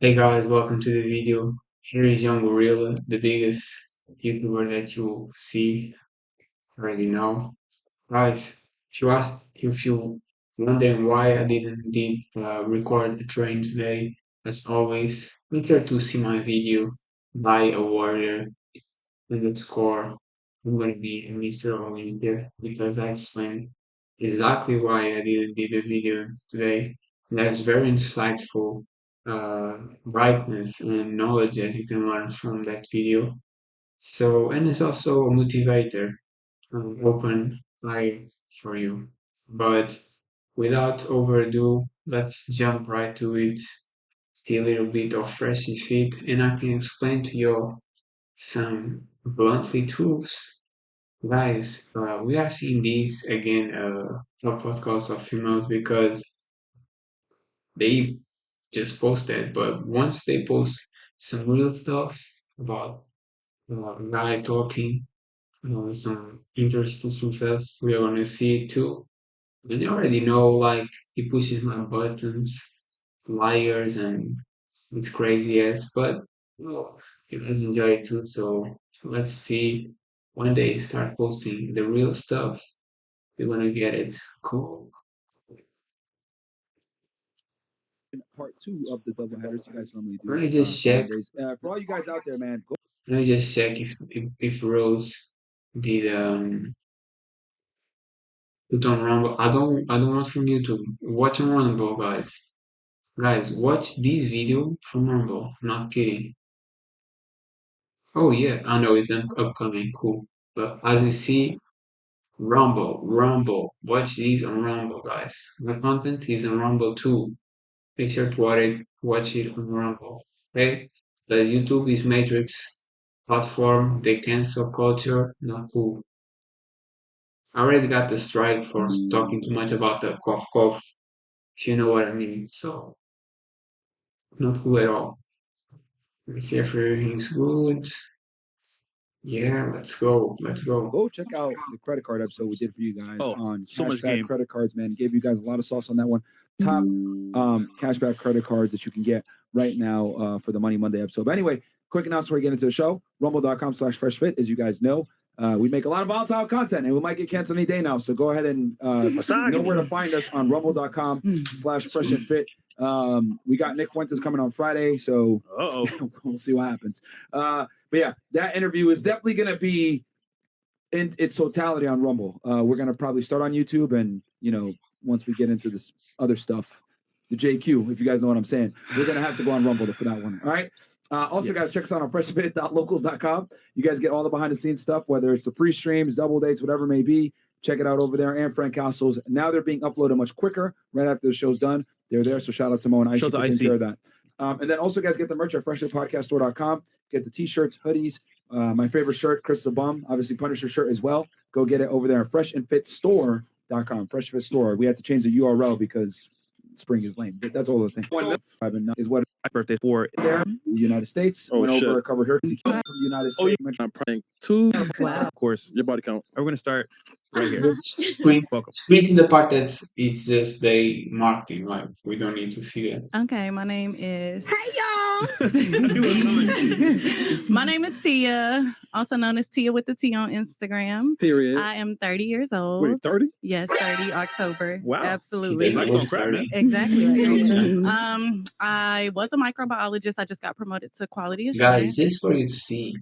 Hey guys, welcome to the video. Here is Young Gorilla, the biggest YouTuber that you see already now. Guys, if you wondering why I didn't record the train today, as always, make sure to see my video, Buy a Warrior, underscore. I'm gonna be Mr. Olympia because I explained exactly why I didn't do the video today. That's very insightful brightness and knowledge that you can learn from that video. So, and it's also a motivator, open eye for you. But without overdue, let's jump right to it. See a little bit of freshy fit, and I can explain to you some bluntly truths. Guys, we are seeing this again, a podcast of females because they just post that, but once they post some real stuff about guy talking, some interesting stuff, we are gonna see it too. And you already know, like, he pushes my buttons, liars, and it's crazy ass, but well, you guys enjoy it too. So let's see when they start posting the real stuff, we're gonna get it. Cool. Part two of the double headers you guys normally Let do me just for check. Mondays. For all you guys out there, man, go. Let me just check if Rose did put on Rumble. I don't want from YouTube. Watch on Rumble, guys. Guys, watch this video from Rumble. Not kidding. Oh yeah, I know it's upcoming. Cool. But as you see, Rumble. Watch these on Rumble, guys. My content is on Rumble too. Make sure to watch it on Rumble. Okay? Because YouTube is Matrix platform. They cancel culture. Not cool. I already got the strike for talking too much about the cough cough. If you know what I mean. So not cool at all. Let's see if everything's good. Yeah, let's go. Let's go. Go check out the credit card episode we did for you guys Oh, on so much cashback game. credit cards, man. Gave you guys a lot of sauce on that one. Top cashback credit cards that you can get right now for the Money Monday episode. But anyway, quick announcement before we get into the show. Rumble.com/freshfit. As you guys know, we make a lot of volatile content and we might get canceled any day now. So go ahead and know where to find us on rumble.com/freshfit. We got Nick Fuentes coming on Friday, so we'll see what happens. But yeah, that interview is definitely going to be in its totality on Rumble. We're going to probably start on YouTube, and once we get into this other stuff, the JQ, if you guys know what I'm saying, we're going to have to go on Rumble for that one. All right. Also, guys, check us out on freshfit.locals.com. You guys get all the behind the scenes stuff, whether it's the pre-streams, double dates, whatever it may be. Check it out over there. And Frank Castles. Now they're being uploaded much quicker right after the show's done. They're there. So shout out to Mo and Icy for taking care of that. And then also, guys, get the merch at freshfitpodcaststore.com. Get the t-shirts, hoodies. My favorite shirt, Chris the Bum, obviously Punisher shirt as well. Go get it over there at freshandfitstore.com. Fresh Fit Store. We had to change the URL because spring is lame. But that's all the thing. Is what Birthday for there in the United States. Oh, Went shit. over, covered her from the United States. I'm praying two. Wow. Of course, your body count. We're gonna start right here. Just screen Welcome. the part that's it's just the marketing, right? We don't need to see that. Okay, my name is. Hey y'all! My name is Tia, also known as Tia with the T on Instagram. Period. I am 30 years old. Wait, 30? Yes, 30 October. Wow. Absolutely. Like on crack, man. Exactly. I was a microbiologist. I just got promoted to quality Guys, assurance. just for you to see,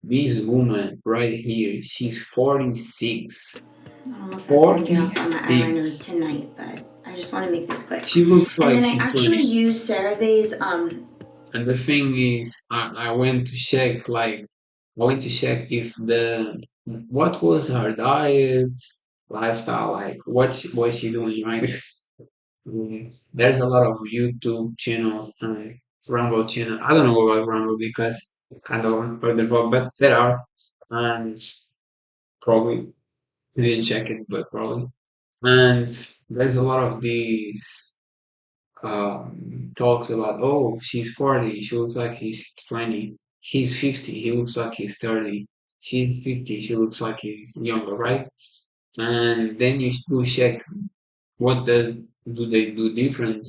this woman right here, she's 46. I don't know if that's taking off on my eyeliner 46. tonight, but I just want to make this quick. She looks And like then I she's actually 20. used CeraVe's And the thing is, I went to check, if what was her diet, lifestyle, like what was she doing, right? There's a lot of YouTube channels and Rumble channel. I don't know about Rumble because I don't heard of, but there are, and probably didn't check it, but probably. And there's a lot of these talks about, oh, she's 40, she looks like he's 20. He's 50, he looks like he's 30. She's 50, she looks like he's younger, right? And then you do check what do they do different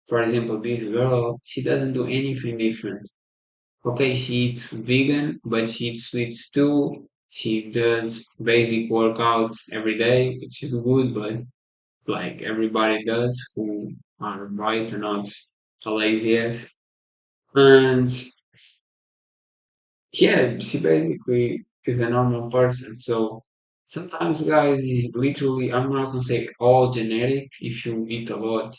For example, this girl, she doesn't do anything different. Okay, she eats vegan, but she eats sweets too. She does basic workouts every day, which is good, but like everybody does who are right and not a lazy ass. And yeah, she basically is a normal person. So sometimes, guys, is literally, I'm not gonna say all genetic. If you eat a lot,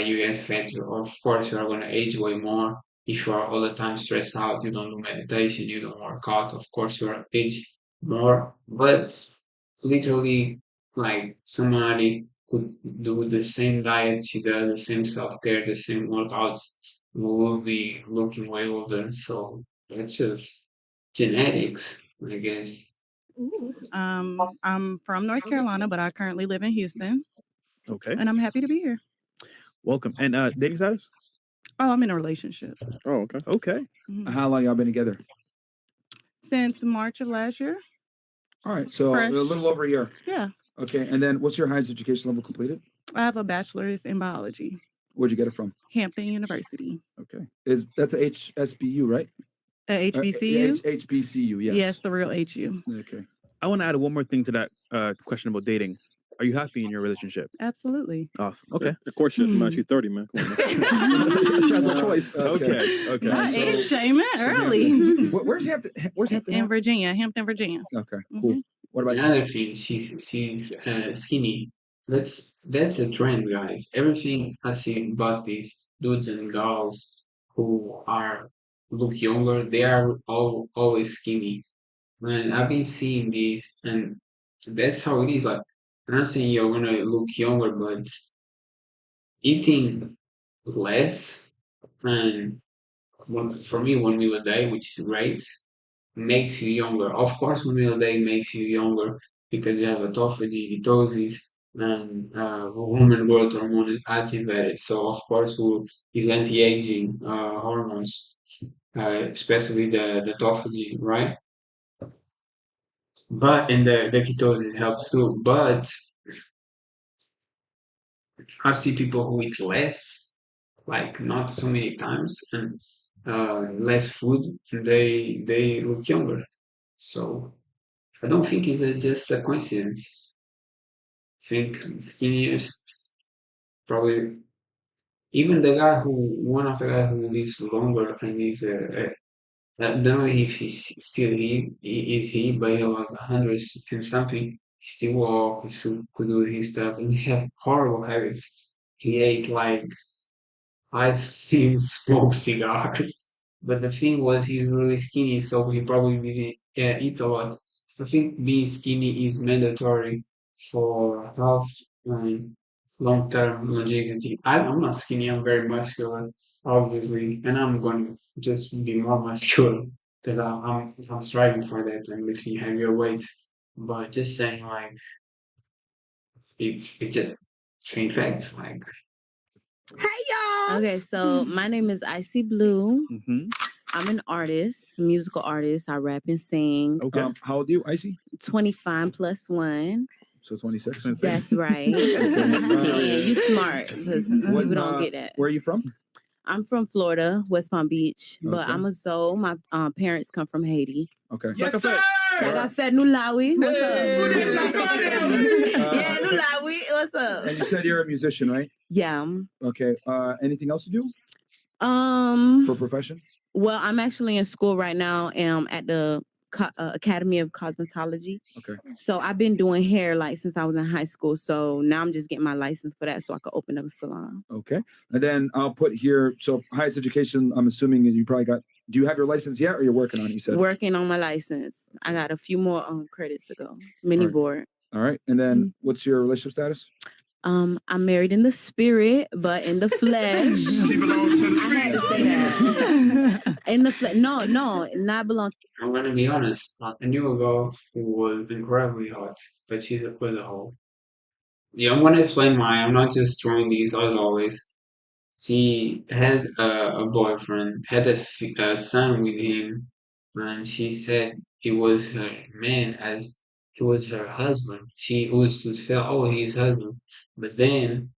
you get fat. Of course, you are gonna age way more. If you are all the time stressed out, you don't do meditation, you don't work out. Of course, you are age more. But literally, like somebody could do the same diet she does, the same self care, the same workouts, will be looking way older. So that's just genetics, I guess. I'm from North Carolina, but I currently live in Houston, Okay. and I'm happy to be here. Welcome. And dating status? Oh, I'm in a relationship. Oh, okay. Okay. Mhm. How long y'all been together? Since March of last year. All right, so Fresh. a little over a year. Yeah. Okay, and then what's your highest education level completed? I have a bachelor's in biology, Where'd you get it from? Hampton University. Okay, that's a HSBU, right? At HBCU? HBCU, yes. Yes, the real HU. Okay. I want to add one more thing to that question about dating. Are you happy in your relationship? Absolutely. Awesome. Okay. Of course, she doesn't mind. She's 30, man. Come on, man. She has no choice. Okay. Not so- age shaming so early. Where's Hampton? Where's Hampton? In Virginia, Hampton, Virginia. Okay, cool. Mhm. What about you? Another thing, she's skinny. That's a trend, guys. Everything I see about these dudes and girls who are look younger, they are always skinny. And I've been seeing this, and that's how it is. Like, I'm not saying you're gonna look younger, but eating less and for me, 1 meal a day, which is great, makes you younger. Of course, 1 meal a day makes you younger because you have autophagy, ketosis, and human growth hormone activated. So, of course, is anti-aging hormones, especially the autophagy, right? But and the ketosis helps too. But I see people who eat less, like not so many times, and less food, and they look younger. So I don't think it's just a coincidence. I think skinniest probably even the guy who one of the guys who lives longer and is I don't know if he's still is he, but he like 100 and something. Still walk, still could do his stuff, and he have horrible habits. He ate like ice cream, smoked cigars. But the thing was, he's really skinny, so he probably didn't eat a lot. I think being skinny is mandatory for health and long-term longevity. I'm not skinny, I'm very muscular, obviously, and I'm going to just be more muscular because I'm striving for that and lifting heavier weights. But just saying, like, it's a same fact, like. Okay, so my name is Icy Blue. Mm-hmm. I'm an artist, musical artist. I rap and sing. Okay. How old are you, Icy? 25 plus 1. So 26. That's right. Yeah, you smart because people don't get that. Where are you from? I'm from Florida, West Palm Beach, but Okay. I'm a Zoe. My parents come from Haiti. Okay. Yes, sir. I got fed Nulawi. What's up? Yeah, Nulawi. What's up? And you said you're a musician, right? Yeah. Okay. Anything else to do for profession? Well, I'm actually in school right now. At the Academy of Cosmetology. Okay. So I've been doing hair like since I was in high school. So now I'm just getting my license for that so I can open up a salon. Okay. And then I'll put here, so highest education, I'm assuming that you probably got, do you have your license yet or you're working on it, you said? Working on my license. I got a few more credits to go. Mini All right. board. All right. And then what's your relationship status? I'm married in the spirit, but in the flesh. I had to say that. In the flesh. No, not belong. I'm gonna be honest. I knew a girl who was incredibly hot, but she was a hoe. Yeah, I'm gonna explain why. I'm not just throwing these as always. She had a boyfriend, had a son with him, and she said he was her man as he was her husband. She used to say, "Oh, he's husband," but then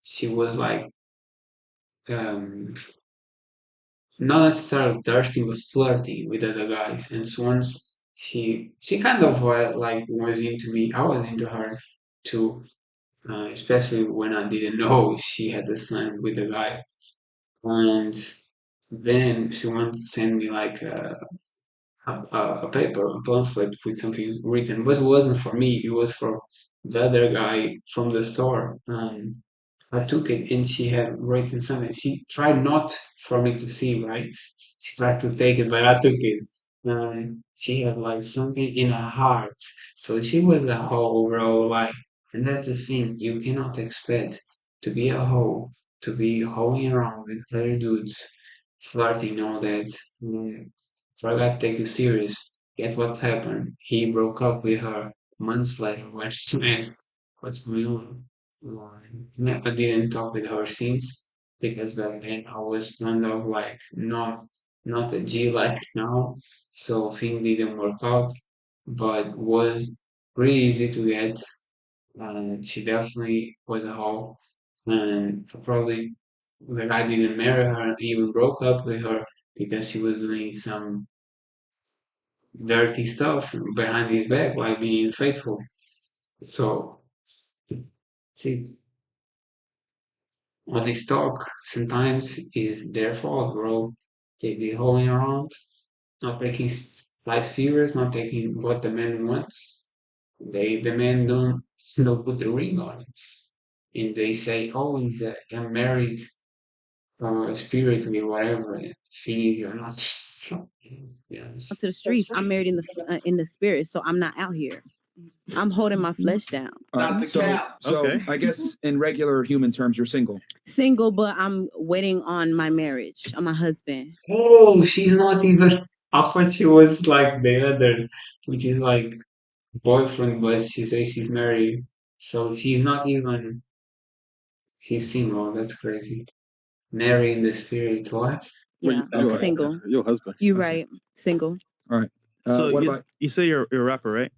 she was like um, not necessarily thirsting, but flirting with other guys. And so once she kind of like was into me, I was into her too, especially when I didn't know she had a son with a guy. And then she wanted to send me like a paper, a pamphlet with something written, but it wasn't for me. It was for the other guy from the store. I took it and she had written something. She tried not for me to see, right? She tried to take it, but I took it. She had like something in her heart. So she was a hoe, bro. Like, and that's the thing. You cannot expect to be a hoe, to be hoeing around with other dudes, flirting, all that. Forgot to take you serious. Guess what happened? He broke up with her months later when she asked what's going on. I didn't talk with her since because back then I was kind of like not a G like now, so thing didn't work out, but was pretty easy to get. And she definitely was a hoe, and probably the guy didn't marry her, even broke up with her because she was doing some dirty stuff behind his back, like being faithful. So, see, all this talk sometimes is their fault, bro. They be holding around, not taking life serious, not taking what the man wants. The man don't put the ring on it, and they say, "Oh, I'm married, spiritually, whatever." Thing is, you're not. Yes. To the streets. I'm married in the spirit, so I'm not out here. I'm holding my flesh down. All right, so Okay. I guess in regular human terms, you're single. Single, but I'm waiting on my marriage, on my husband. Oh, she's not even. I thought she was like the other, which is like boyfriend, but she says she's married. So she's not even. She's single. That's crazy. Married in the spirit. What? Yeah, Your- single. Your husband. You right. Single. All right. So What you, about you say you're a rapper, right?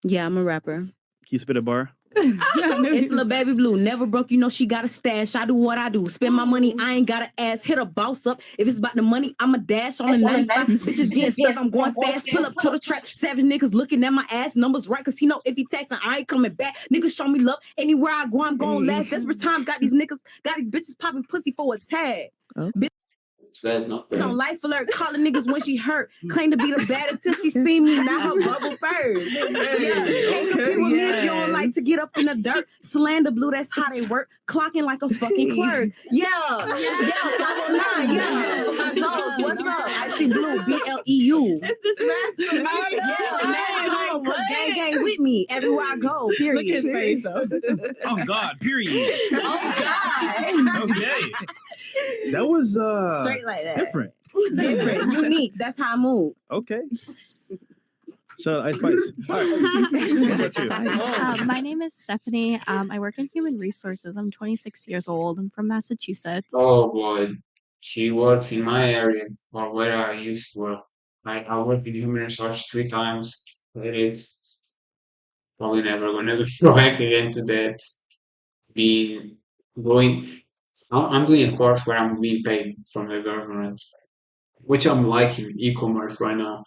Yeah, I'm a rapper. Can you spit a bar? It's Lil Baby Blue. Never broke, you know she got a stash. I do what I do. Spend my money, I ain't got to ask. Hit a boss up. If it's about the money, I'm a dash on the 95. Bitches getting stuck, I'm going fast. Pull up to the trap. Savage niggas looking at my ass numbers right. Cause he know if he taxing, I ain't coming back. Niggas show me love. Anywhere I go, I'm going last. Desperate time, got these bitches popping pussy for a tag. That's not Bitch on bad. life alert, calling niggas when she hurt. Claim to be the baddest till she see me. Now her bubble first. Yeah, can't compete with me if you don't like to get up in the dirt. Slander blue, that's how they work. Clocking like a fucking clerk. Yeah, 509. Yeah, for my zones. What's up? I see blue, BLEU. It's this rascal. Yeah, man, come gang gang with me everywhere I go. Period. Look at his face though. Oh God! Period. Oh God. Okay. That was Straight like that. different. Different, unique. That's how I move. Okay. So Ice Spice. All right. What about you? My name is Stephanie. I work in human resources. I'm 26 years old. I'm from Massachusetts. Oh boy, she works in my area or where I used to work. I worked in human resources 3 times. It's probably never gonna go back again to that. Being going, I'm doing a course where I'm being paid from the government, which I'm liking e-commerce right now.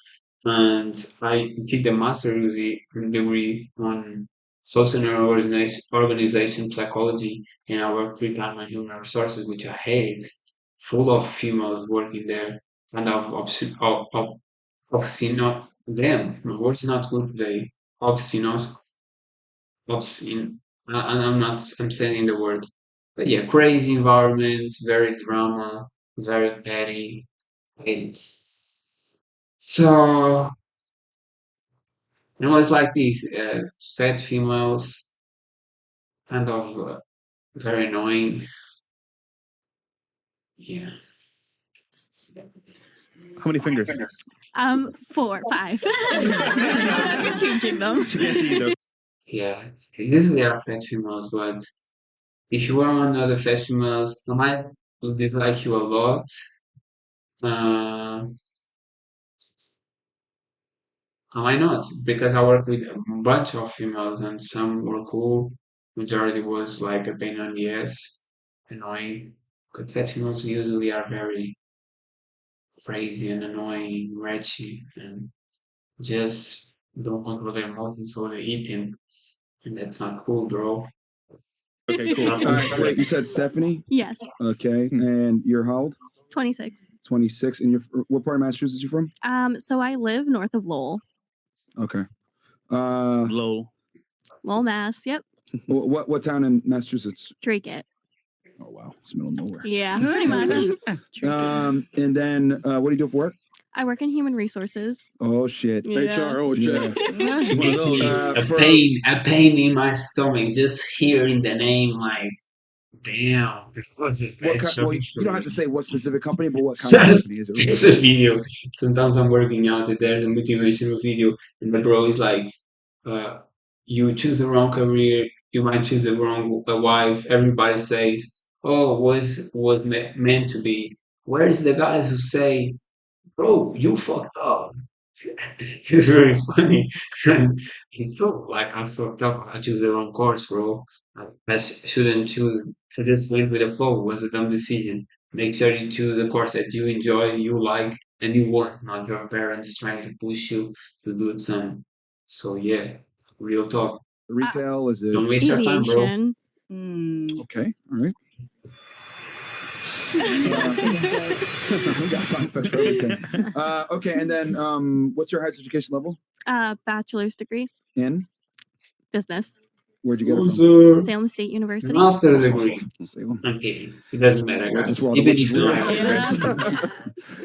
And I did the master's degree on social organization psychology, and I worked 3 times on human resources, which I hate, full of females working there, kind of obscene, damn, my word's not good today, obscenos, obscene, I'm not, I'm saying the word, but yeah, crazy environment, very drama, very petty, hate it. So it was like these fat females, kind of very annoying. Yeah. How many fingers? 4 or 5. You're changing them. She can't see you though. Yeah. Usually are fat females, but if you are one of the fat females, I might dislike you a lot. Uh, I might not, because I work with a bunch of females and some were cool. Majority was like a pain on the ass, annoying. Confessionals usually are very crazy and annoying, wretched, and just don't control their emotions or they're eating. And that's not cool, bro. Okay, cool. So, All right, wait, you said Stephanie? Yes. Okay, and you're how old? 26. 26. And you're what part of Massachusetts you from? So I live north of Lowell. Okay. Lowell. Lowell, Mass. Yep. What town in Massachusetts? Drake it. Oh wow, it's middle of nowhere. Yeah, pretty much. And then what do you do for work? I work in human resources. Oh shit. Yeah. HR, oh shit. a pain in my stomach just hearing the name. Like, damn, this was a bad Well, choice. you don't have to say what specific company, but what kind of Just company is it? there's a video. Sometimes I'm working out and there's a motivational video, and the bro is like, "You choose the wrong career, you might choose the wrong wife." Everybody says, "Oh, was meant to be." Where's the guys who say, "Bro, you fucked up"? It's very funny. And it's true. Like I fucked up. I choose the wrong course, bro. I shouldn't choose. I just went with the flow. It was a dumb decision. Make sure you choose a course that you enjoy, you like, and you want, not your parents trying to push you to do some. So yeah, real talk. Retail is Don't it? waste your time, bro. Aviation. Okay, all right. We got sound effects for everything. Okay, and then what's your highest education level? Bachelor's degree. In? Business. Where'd you get it from? Loser. Salem State University. Master's degree. Salem. I'm kidding. It doesn't matter, Well, guys. just where all the Even witches if you don't live.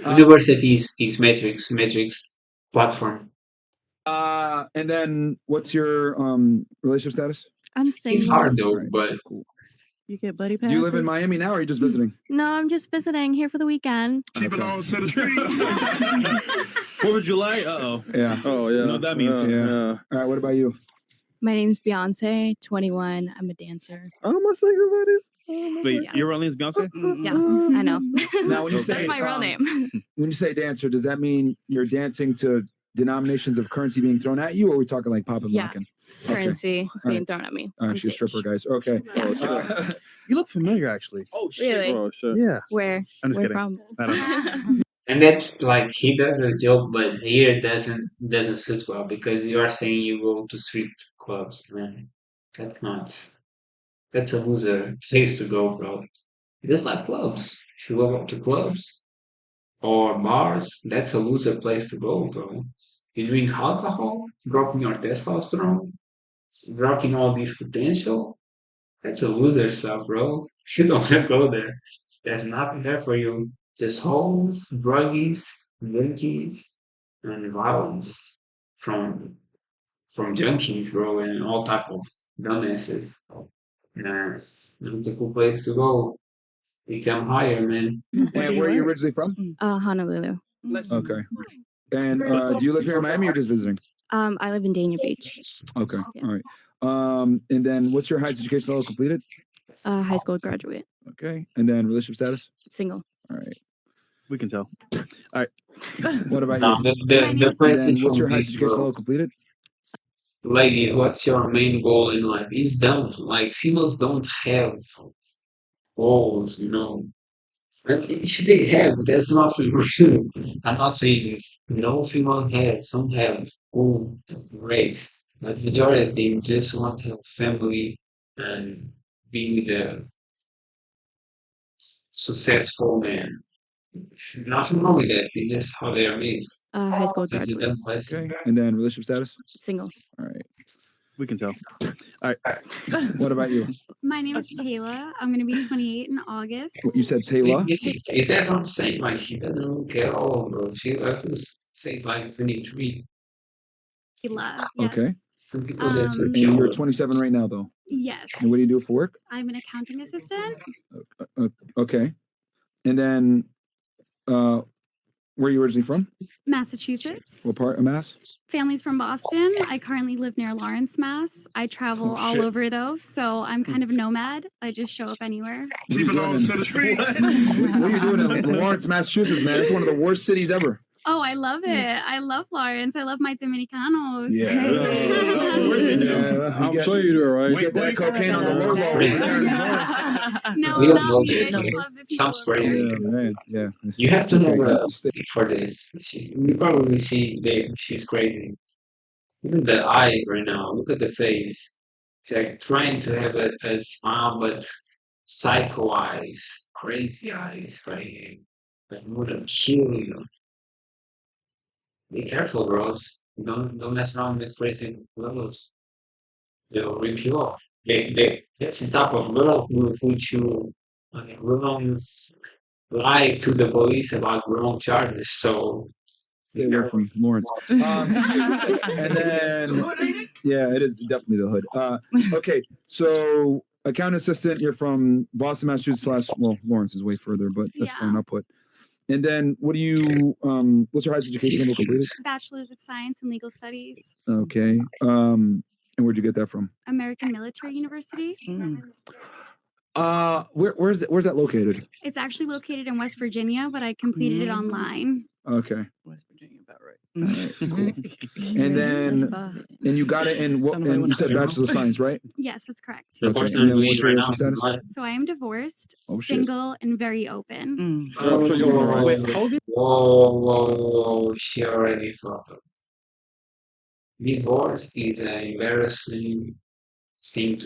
have a university is metrics platform. And then what's your relationship status? I'm single. It's hard though, Alright, but cool. You get buddy Do passes. you live in Miami now, or are you just visiting? No, I'm just visiting here for the weekend. Keep it on to the street. 4th of July? Uh-oh. Yeah. Oh, yeah. You know what that means. Yeah. All right. What about you? My name's Beyonce, 21. I'm a dancer. Oh, my single ladies. Wait, Yeah. your real name's Beyonce? Yeah, I know. Now, when you say That's my real name. when you say dancer, does that mean you're dancing to denominations of currency being thrown at you, or are we talking like pop and Yeah. locking? Currency All being right. thrown at me. All on right, she's a stage. stripper, guys. Okay. Yeah. You look familiar, actually. Oh shit. Really? Oh, shit. Yeah. Where? I'm just Where kidding. from? I don't know. and that's like he does a joke, but here it doesn't suit well because you are saying you go to strip clubs, man. That's a loser place to go, bro. Just like clubs. If you go up to clubs or bars, that's a loser place to go, bro. You drink alcohol, dropping your testosterone, dropping all this potential. That's a loser stuff, bro. You don't want to go there. There's nothing there for you. Just hoes, druggies, junkies, and violence from junkies, bro, and all type of dumbasses. Nah, not a cool place to go. Become higher, man. And where are you originally from? Honolulu. Okay. And do you live here in Miami or just visiting? I live in Dania Beach. Okay. Yeah. All right. And then what's your highest education level completed? High school graduate. Okay. And then relationship status? Single. All right. We can tell. What about Now, you? the And then question what's your from highest this education girl, level completed? lady, what's your main goal in life? It's dumb. Like females don't have goals, you know. And if they have, that's nothing wrong. I'm not saying no female have, some have, oh, great. But majority of them just want to have family and be the successful man. Nothing wrong with that. It's just how they are made. High school It's a graduate. dumb question. Okay. And then relationship status? Single. All right. We can tell. What about you? My name is Taylor. I'm going to be 28 in August. You said Taylor? Is that what I'm saying? Like she doesn't look at all, bro. She like was say like 23. Taylor. Okay. Yes. Some people that's Um, And you're 27 right now, though. Yes. And what do you do for work? I'm an accounting assistant. Okay. And then, where are you originally from? Massachusetts. What part of Mass? Family's from Boston. I currently live near Lawrence, Mass. I travel all shit. over though, so I'm kind of a nomad. I just show up anywhere. What are you doing in Lawrence, Massachusetts, man? It's one of the worst cities ever. Oh, I love it. I love Lawrence. I love my Dominicanos. Of course you do. I'm sure you do, right? We get that cocaine on the low low over there in Lawrence. No, We don't not know me. I that. just love the people Sounds over there. crazy. Yeah, man. Yeah. You have to Okay, know guys, her stay- for this. You probably see that she's crazy. Look at the eye right now. Look at the face. It's like trying to have a smile, but psycho eyes, crazy eyes, right? Like would kill you. Be careful, bros. Don't mess around with crazy girls. They'll rip you off. That's the type of girl who will put you on a wrong lie to the police about wrong charges. So stay away from Lawrence. And then, yeah, it is definitely the hood. Okay, so account assistant, you're from Boston, Massachusetts. Well, Lawrence is way further, but that's fine. I'll put. And then, what do you? What's your highest education level completed? Bachelor's of Science in Legal Studies, Okay. And where'd you get that from? American Military University. Where's that located? It's actually located in West Virginia, but I completed it online. Okay. West Virginia, about right. Cool. And then, and you got it in what? And you said Bachelor of Science, right? Yes, that's correct. the Okay, person and then doing what's it your right now relationship is status? mine. So I am divorced, Oh, shit. single, and very open. Whoa, she already fucked up. Divorce is an embarrassing thing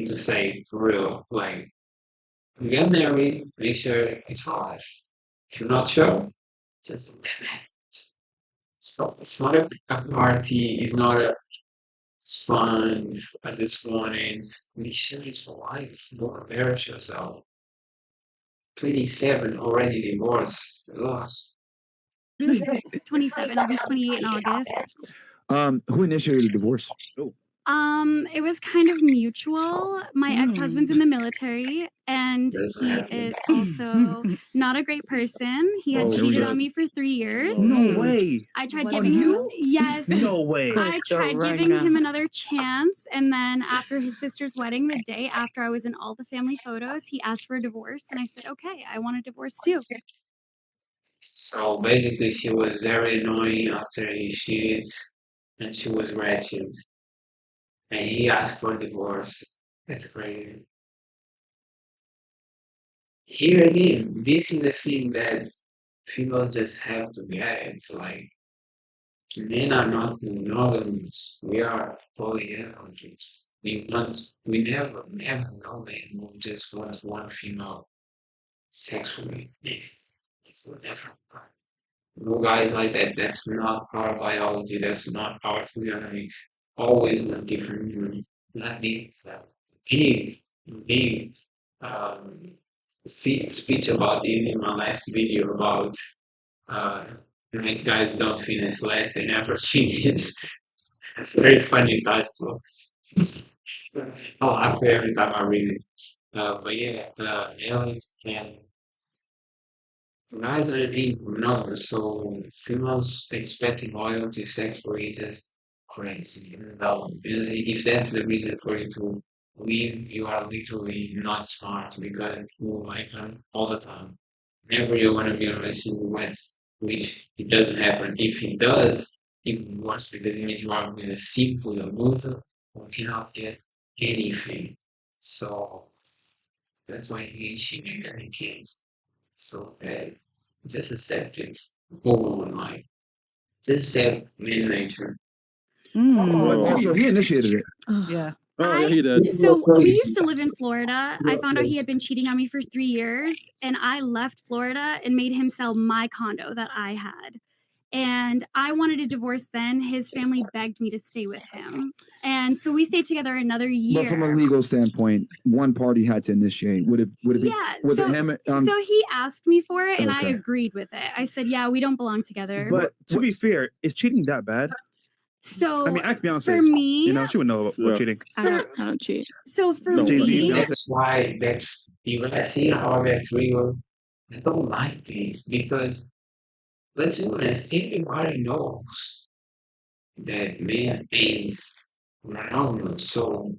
to say for real. Like, you get married, make sure it's for life. If you're not sure, just don't get married. So it's not a party, it's not a it's fun. I just want it. Make sure it's for life. Don't embarrass yourself. 27 already divorced. Ugh. 27. I'll be 28 in August. Who initiated the divorce? It was kind of mutual. My ex-husband's in the military, and he is also not a great person. He had cheated on me for 3 years. No way. I tried On giving you? him yes. No way. I tried giving him another chance, and then after his sister's wedding, the day after I was in all the family photos, he asked for a divorce, and I said, "Okay, I want a divorce too." So basically, she was very annoying after he cheated, and she was wretched. And he asked for divorce. That's crazy. Here again, this is the thing that people just have to get. It's like men are not monogamous. We are polyamorous. We never know men who just want one female sexually. Never. No guys like that. That's not our biology. That's not our physiology. Always want different women. Not big, big speech about this in my last video about nice guys don't finish last, they never finish. It's very funny title. I laugh every time I read it. But yeah, aliens can guys are being monogamous, so females expecting loyalty, sex for is just crazy. Because if that's the reason for you to leave, you are literally not smart because you like them all the time. Whenever you want to be in a relationship with, which it doesn't happen. If it does, even worse because it means you are with a simple loser who cannot get anything. So that's why she made any kids. So just accept it. Move on, like just accept mid nature. Oh, so he initiated it. Yeah. Oh, yeah, he did. So we used to live in Florida. I found out he had been cheating on me for 3 years, and I left Florida and made him sell my condo that I had. And I wanted a divorce then. His family begged me to stay with him. And so we stayed together another year. But from a legal standpoint, one party had to initiate. Would it be? Yeah, Was so, it him? so he asked me for it, and I Okay. agreed with it. I said, "Yeah, we don't belong together." But to be fair, is cheating that bad? So I mean, ask Beyonce. for me, You know, she would know about cheating. I don't cheat. So for No, me, Jay-Z, Beyonce. That's why you gonna see how I get real. I don't like this because let's be honest, everybody knows that man is monogamous. So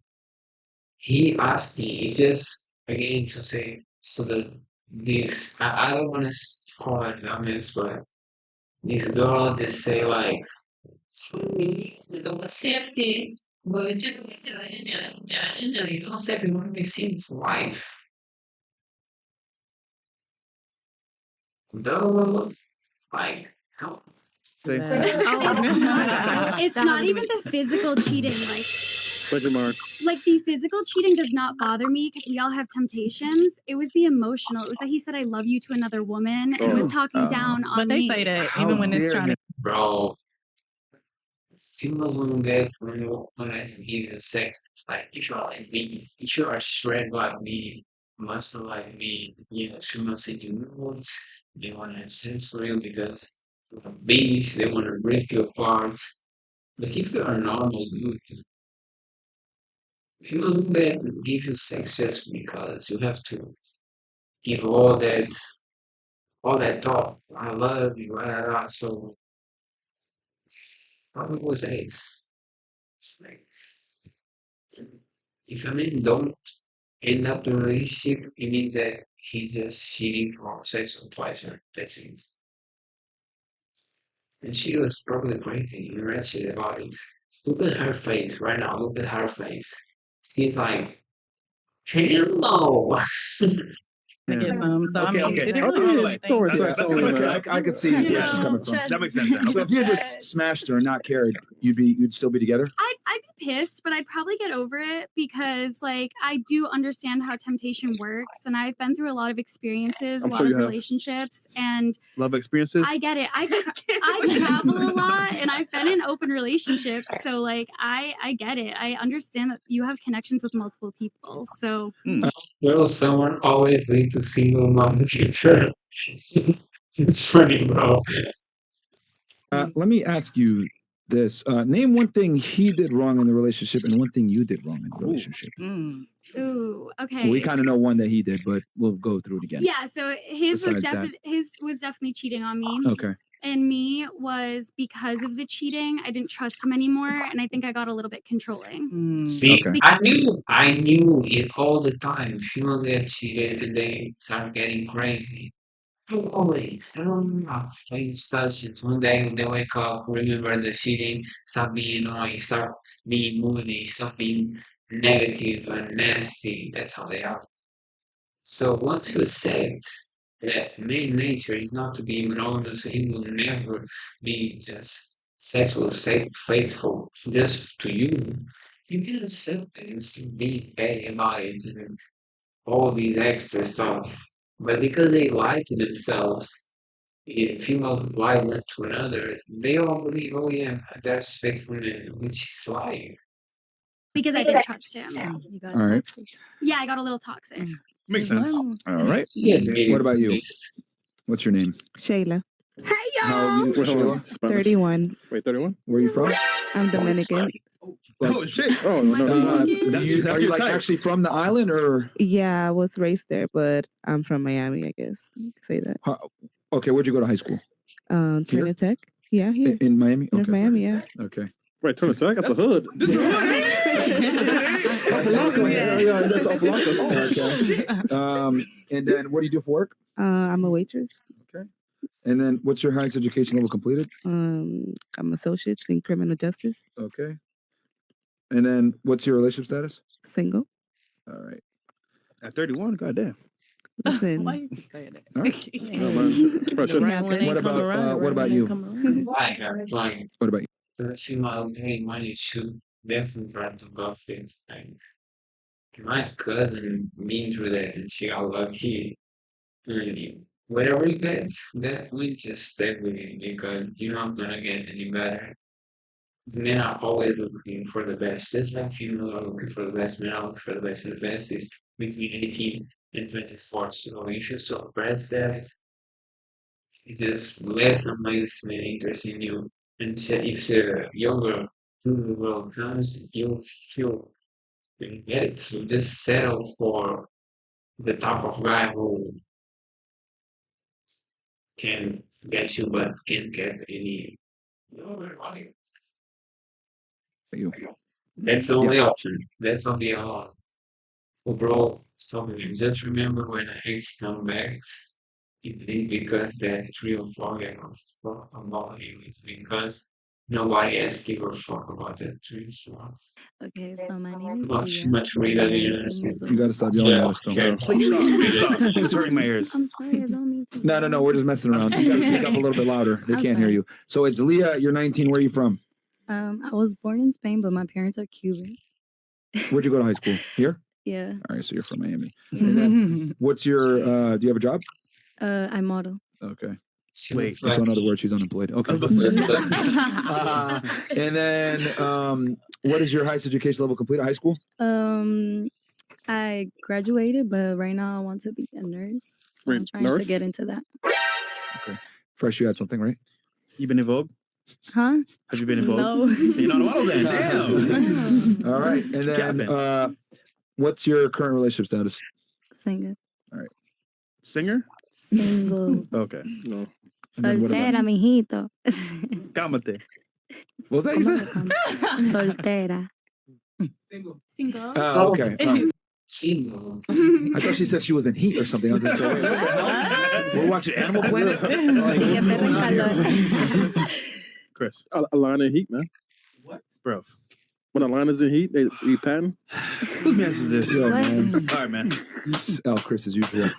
he asked me, it's just again to say so that this I don't wanna call it dumbness, but this girl just say like, "Eu don't accept it, but you don't accept it when we see for life." Duh, like, come Say, It's not even the physical cheating. question mark. Like the physical cheating does not bother me because we all have temptations. It was the emotional. It was that he said "I love you" to another woman and was talking down on But they me. say that How even when it's dare trying to. bro. Female women that when I give you sex, like if you're like me, if you are shred like me, muscle like me, you know, she must say you know they wanna have sex for you because you're beast, they wanna break you apart. But if you are normal dude, if you do that give you sex just because you have to give all that talk, I love you, so probably was AIDS. Like if a man don't end up the relationship, it means that he's just cheating for sex or pleasure. That's it. And she was probably crazy and wretched about it. Look at her face right now. Look at her face. She's like, hell no. To get some. So Okay, I mean, okay. did it really do anything? Thor That's- sex that's only, what man. I could see where she's coming from. That makes sense now. So if you just smashed her and not cared, you'd still be together. I'd be pissed, but I'd probably get over it because like I do understand how temptation works and I've been through a lot of experiences, I'm a lot sure of you have. relationships, and Love experiences. I get it. I travel a lot and I've been in open relationships, so like I get it. I understand that you have connections with multiple people. So Well, someone always leads a single mom future. It's funny, bro. Let me ask you this: name one thing he did wrong in the relationship, and one thing you did wrong in the relationship. ooh, okay. We kind of know one that he did, but we'll go through it again. Yeah, so his was Besides that. definitely cheating on me. Okay. And me was because of the cheating, I didn't trust him anymore, and I think I got a little bit controlling. See, Okay. I knew it all the time. Female get cheated and they start getting crazy. Holy, I don't know. Like starts it one day they wake up, remember the cheating, start being annoying, start being moody, start being negative and nasty. That's how they are. So once you accept that main nature is not to be monogamous, he will never be just sexual, faithful just to you. You can accept it and still be petty about it and all these extra stuff. But because they lie to themselves, if female lie one to another, they all believe, oh yeah, that's faithfulness, which is lying. Because I didn't trust him. You got All right. toxic. Yeah, I got a little toxic. Makes sense. All right. She admitted What about to you? this. What's your name? Shayla, Hey How old y'all! are you, Wait, hold on. Sheila? Spanish. 31. Wait, 31? Where are you from? I'm Dominican. Oh shit! Oh no, Are that's you your like type. actually from the island or? Yeah, I was raised there, but I'm from Miami, I guess. You could say that. Okay, where'd you go to high school? Turner Tech. Yeah, here. In Miami? In Okay. Miami, yeah. Okay. Right, Turner Tech. That's the hood. That's Opa-locka. Okay. And then what do you do for work? I'm a waitress. Okay. And then what's your highest education level completed? I'm associates in criminal justice. Okay. And then what's your relationship status? Single. All right. At 31, goddamn. Listen. Why you keep saying All right. No, man. Probably shouldn't. What about you? Like, like, What about you? the female getting money should definitely try to go fit. Like, my cousin been through that and she got lucky. Really, whatever you get, that we just stay with it because you're not gonna get any better. Men are always looking for the best, just like females are looking for the best. Men are looking for the best, and the best is between 18 and 24. So you should suppress that. It's just less and less men interested in you. And so if the younger girl comes, you'll get it. So just settle for the type of guy who can get you but can't get any. Like, You. that's the only option. That's the only option. Well, bro, stop it. Just remember when the ex comes back, you think because that 3 or 4 gave a fuck about you, it's because nobody else give a fuck about that 3 or 4. Okay, so my name is Much, Leah. much I'm reader 19 years. years You old. got to stop yelling at us, though. Yeah. Please stop. Stop. It's hurting my ears. I'm sorry, I don't mean to. No, we're just messing around. You got to speak up a little bit louder. They I'm can't hear sorry. you. So it's Leah. You're 19. Where are you from? I was born in Spain, but my parents are Cuban. Where'd you go to high school? Here? Yeah. All right, so you're from Miami. And then what's your, do you have a job? I model. Okay. Wait. So in other words, she's unemployed. Okay. And then what is your highest education level complete at high school? I graduated, but right now I want to be a nurse. So I'm trying to get into that. Okay. Fresh, you had something, right? You been in Vogue? Huh? Have you been in Vogue? No. You're not a model then. Damn. All right. And then what's your current relationship status? Singer. All right. Singer? Single. Okay. No. Soltera, mijito. Cálmate. What was that you said? Soltera. Single. Oh, okay. Single. I thought she said she was in heat or something. I was like, what the hell? We're watching Animal Planet? Like, what's going on here? Chris. Alana Heat, man. What? Bro. When Alana's in heat, they pan. Whose mess is this? Yo, man. All right, man. L. Chris as usual.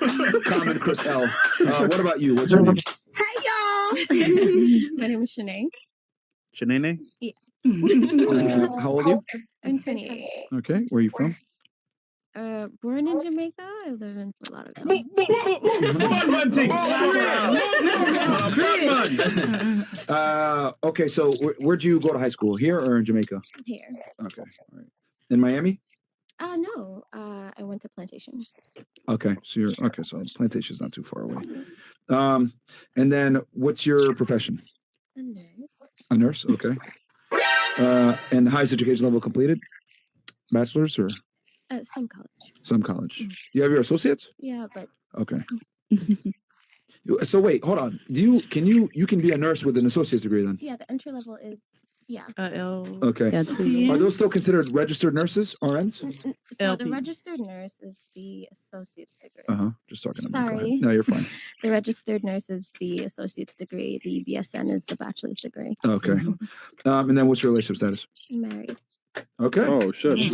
Common Chris L. What about you? What's your name? Hey y'all. My name is Shanae. Shanae? Yeah. How old are you? I'm 28. Okay. Where are you from? Born in Jamaica. I live in Fort Lauderdale. Okay, so where'd you go to high school? Here or in Jamaica? Here. Okay. All right. In Miami? No. I went to Plantation. Okay. So you're okay, so Plantation's not too far away. And then what's your profession? A nurse. A nurse? Okay. And highest education level completed? Bachelor's or Some college. some college? You have your associates? Yeah, but Okay. So wait, hold on. You can be a nurse with an associate's degree then? yeah, the entry level is Okay. Yeah, Are those still considered registered nurses, RNs? So the registered nurse is the associate's degree. Just talking to me. Go ahead. Sorry. No, you're fine. The registered nurse is the associate's degree. The BSN is the bachelor's degree. Okay. And then what's your relationship status? I'm married. Okay. Oh, shit. Nice.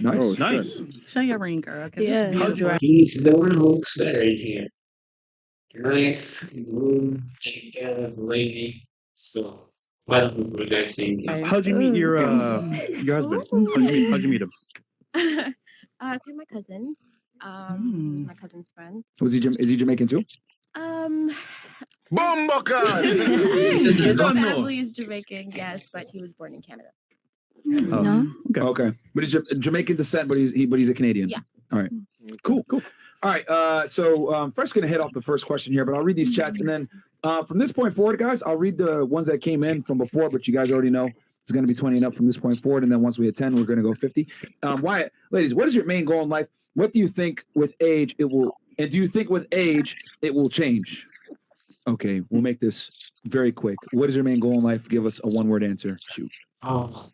Oh, nice. Show your ring, girl. 'Cause Yeah. He's the one who's married here. Nice, good, take care of the lady. So, well, we guys think How'd you meet your husband? How'd you meet him? Through my cousin. He was my cousin's friend. Is he Jamaican too? His family is Jamaican, yes, but he was born in Canada. No. Okay. But he's Jamaican descent, but he's a Canadian. Yeah. All right. Cool. All right. So first going to hit off the first question here, but I'll read these chats. And then from this point forward, guys, I'll read the ones that came in from before, but you guys already know it's going to be 20 and up from this point forward. And then once we hit 10, we're going to go 50. Wyatt, ladies, what is your main goal in life? What do you think with age it will, and do you think with age it will change? Okay, we'll make this very quick. What is your main goal in life? Give us a one-word answer. Shoot. Your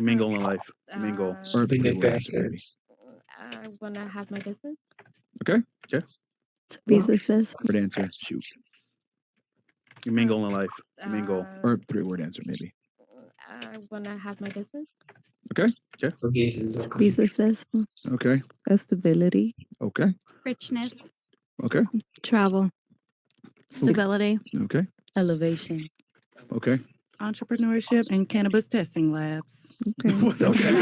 main goal in life. Your main goal. Or a three-word answer, maybe. I want to have my business. Okay. To be successful. Word answer. Shoot. Your main goal in life. Your main goal. Or a three-word answer, maybe. I want to have my business. Okay. To be successful. Okay. Stability. Okay. Richness. Okay. Travel. Stability. Okay. Elevation. Okay. Entrepreneurship and cannabis testing labs. Okay. Okay.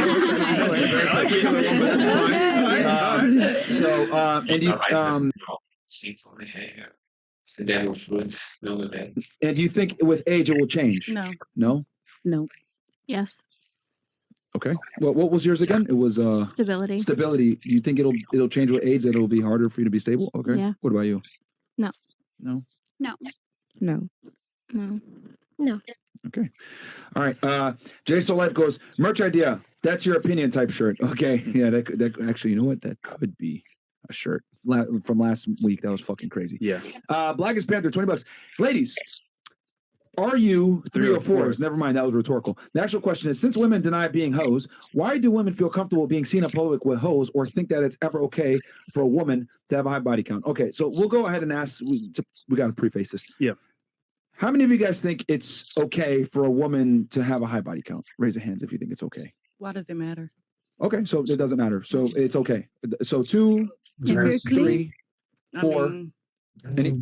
That's fine. So, and you, it's the devil fruit. No with that. and do you think with age it will change? No. No. No. Yes. Okay. Well, what was yours again? It was Stability. stability. Do you think it'll change with age? That it'll be harder for you to be stable? Okay. Yeah. What about you? No. No. No. No. No. No. Okay. All right. Jay Solette goes, merch idea. That's your opinion type shirt. Okay. Yeah, that actually, you know what? That could be a shirt from last week. That was fucking crazy. Yeah. Blackest Panther, $20. Ladies, Are you Three three or or fours? fours. Never mind, that was rhetorical. The actual question is, since women deny being hoes, why do women feel comfortable being seen in public with hoes or think that it's ever okay for a woman to have a high body count? Okay, so we'll go ahead and ask, we got to preface this. Yeah. How many of you guys think it's okay for a woman to have a high body count? Raise your hands if you think it's okay. Why does it matter? Okay, so it doesn't matter. So it's okay. So 2, If you're 3, I 4. mean,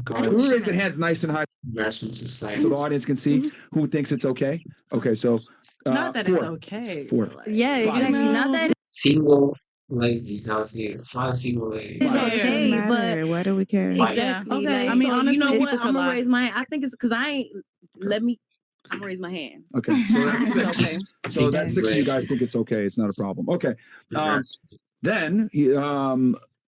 Can we raise the hands nice and high so the audience can see who thinks it's okay? Okay, so not that 4. it's okay. 4. Yeah, exactly. Not that Single ladies out here. 5 single ladies. it's Why does it okay, matter? but Why do we care? exactly. Okay. I mean, so honestly, you know what? people could I'm gonna lie. raise my hand. I think it's because I ain't. I'm gonna raise my hand. Okay, so that's 6. Okay. So that's 6 of you guys think it's okay. It's not a problem. Okay. Then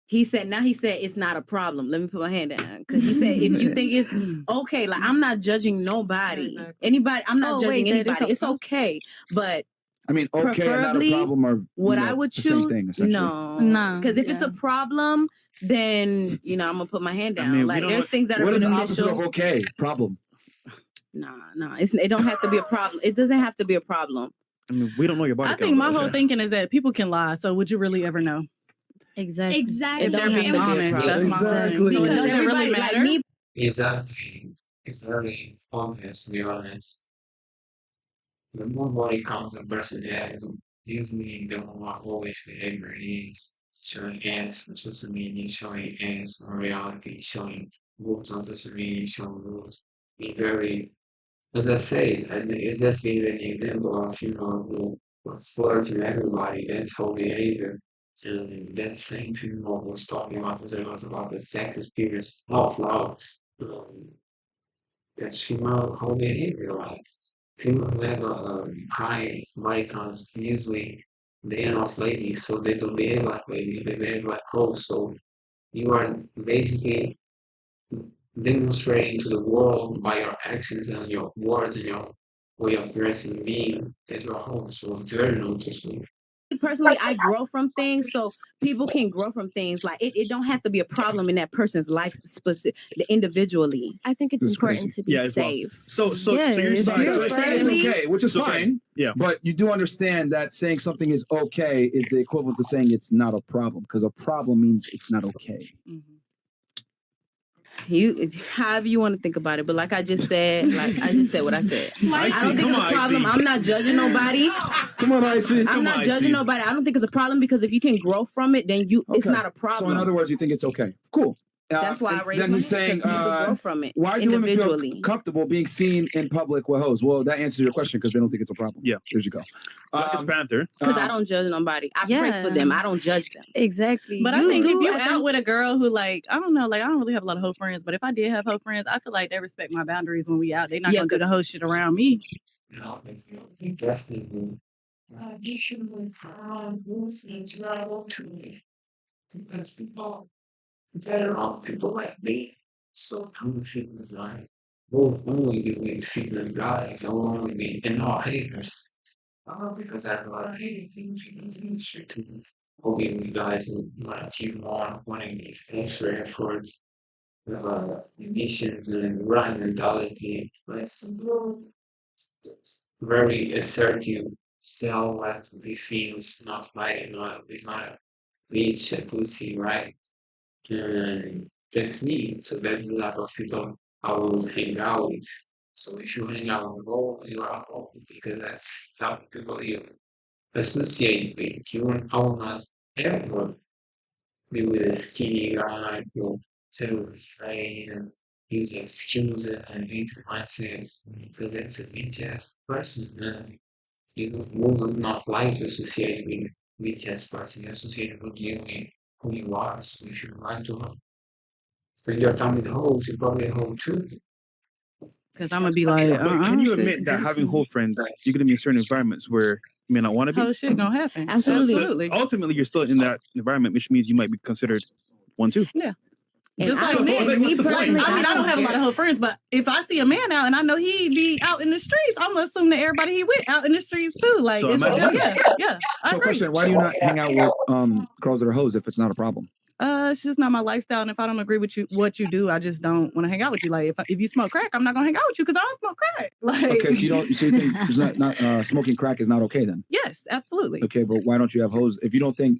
He said it's not a problem. Let me put my hand down because he said if you think it's okay, like I'm not judging nobody, Exactly. anybody. I'm not Oh, wait, judging that is anybody. It's okay. okay, but I mean, okay, and not a preferably, problem are what I would the same choose, thing, essentially. No. because if it's Yeah. a problem, then I'm gonna put my hand down. mean, we like don't there's want- things that are What is the opposite beneficial. of okay? Problem. Nah, it don't have to be a problem. It doesn't have to be a problem. I mean, we don't know your body I count. think my though. whole thinking is that people can lie. So would you really ever know? Exactly. Exactly. If they're don't have being to be a honest, that's problem. my Exactly. thing. So Because does it really everybody, like matter? me, Exactly. It's very obvious, to be honest. The more body count a person has, usually the more always behavior is showing ass on social media, showing ass on reality, showing boobs on social media, showing boobs. Be very, as I say, and it's just even an example of who flirt to everybody. That's whole behavior. And that same female was talking about the sex experience out loud. Um, that's female whole behavior. Like female who have a high body count usually they are not ladies, so they don't behave like ladies. They behave like hoes. So you are basically demonstrating to the world by your actions and your words and your way of dressing, being that you're a hoe. So it's very noticeable. personally, I grow from things, so people can grow from things. Like it don't have to be a problem in that person's life, individually. I think it's This is important crazy. to be Yeah, as well. safe. So Yeah, you're if saying, you're So it's saying it's friendly, okay, which is it's okay. fine. Yeah. But you do understand that saying something is okay is the equivalent to saying it's not a problem, because a problem means it's not okay. However you want to think about it, but like I just said, what I said. I Icy, don't think come it's on, a problem. Icy. I'm not judging nobody. Come on, Icy. I'm Come not on, judging Icy. nobody. I don't think it's a problem because if you can grow from it, then it's Okay. not a So problem. in other words, you think it's okay. Cool. That's why I and raised then my he's hand, saying, because people grow from it why do women feel individually. comfortable being seen in public with hoes? Well, that answers your question because they don't think it's a problem. Yeah. There you go. Black as Panther. Because I don't judge nobody. I pray for them. I don't judge them. Exactly. But I think if you I out with a girl who I don't know, I don't really have a lot of hoe friends, but if I did have hoe friends, I feel like they respect my boundaries when we out. They're not gonna do the hoe shit around me. No, you definitely you should move things right to me. Because people better off people like me. So I'm a fitness guy. We'll only be with fitness guys. I will only be and all haters. Because I have a lot of hating things in this industry too. I'll be with guys who want to achieve more, wanting these extra effort, with emissions and grind mentality. Let's very assertive style like we feel is not fighting, it's not a bitch, a pussy, right? And that's me. So that's the type of people I will hang out with. So if you hang out with all, you are all because that's the type of people you associate with. I will not ever be with a skinny guy who sort of afraid and use excuses and victim mindset because that's a bitch ass person. And you will not like to associate with bitch ass person. You associate with you with who you are. So if you like to spend your time with hoes, you're probably a hoe too. Because I'm gonna be like, But can you admit that having whole friends, you're gonna be in certain environments where you may not want to be? hoe shit gonna happen. Absolutely. So ultimately, you're still in that environment, which means you might be considered one too. Yeah. And Just I- like me. what's the point? I mean, I don't have a lot of hoe friends, but if I see a man out and I know he be out in the streets, I'm gonna assume that everybody he with out in the streets too. So It's imagine- yeah. I So agree. question, why do you not hang out with girls that are hoes if it's not a problem? It's just not my lifestyle, and if I don't agree with what you do, I just don't want to hang out with you. Like if you smoke crack, I'm not gonna hang out with you because I don't smoke crack. Like Okay, so you think it's not smoking crack is not okay then? Yes, absolutely. Okay, but why don't you have hoes? If you don't think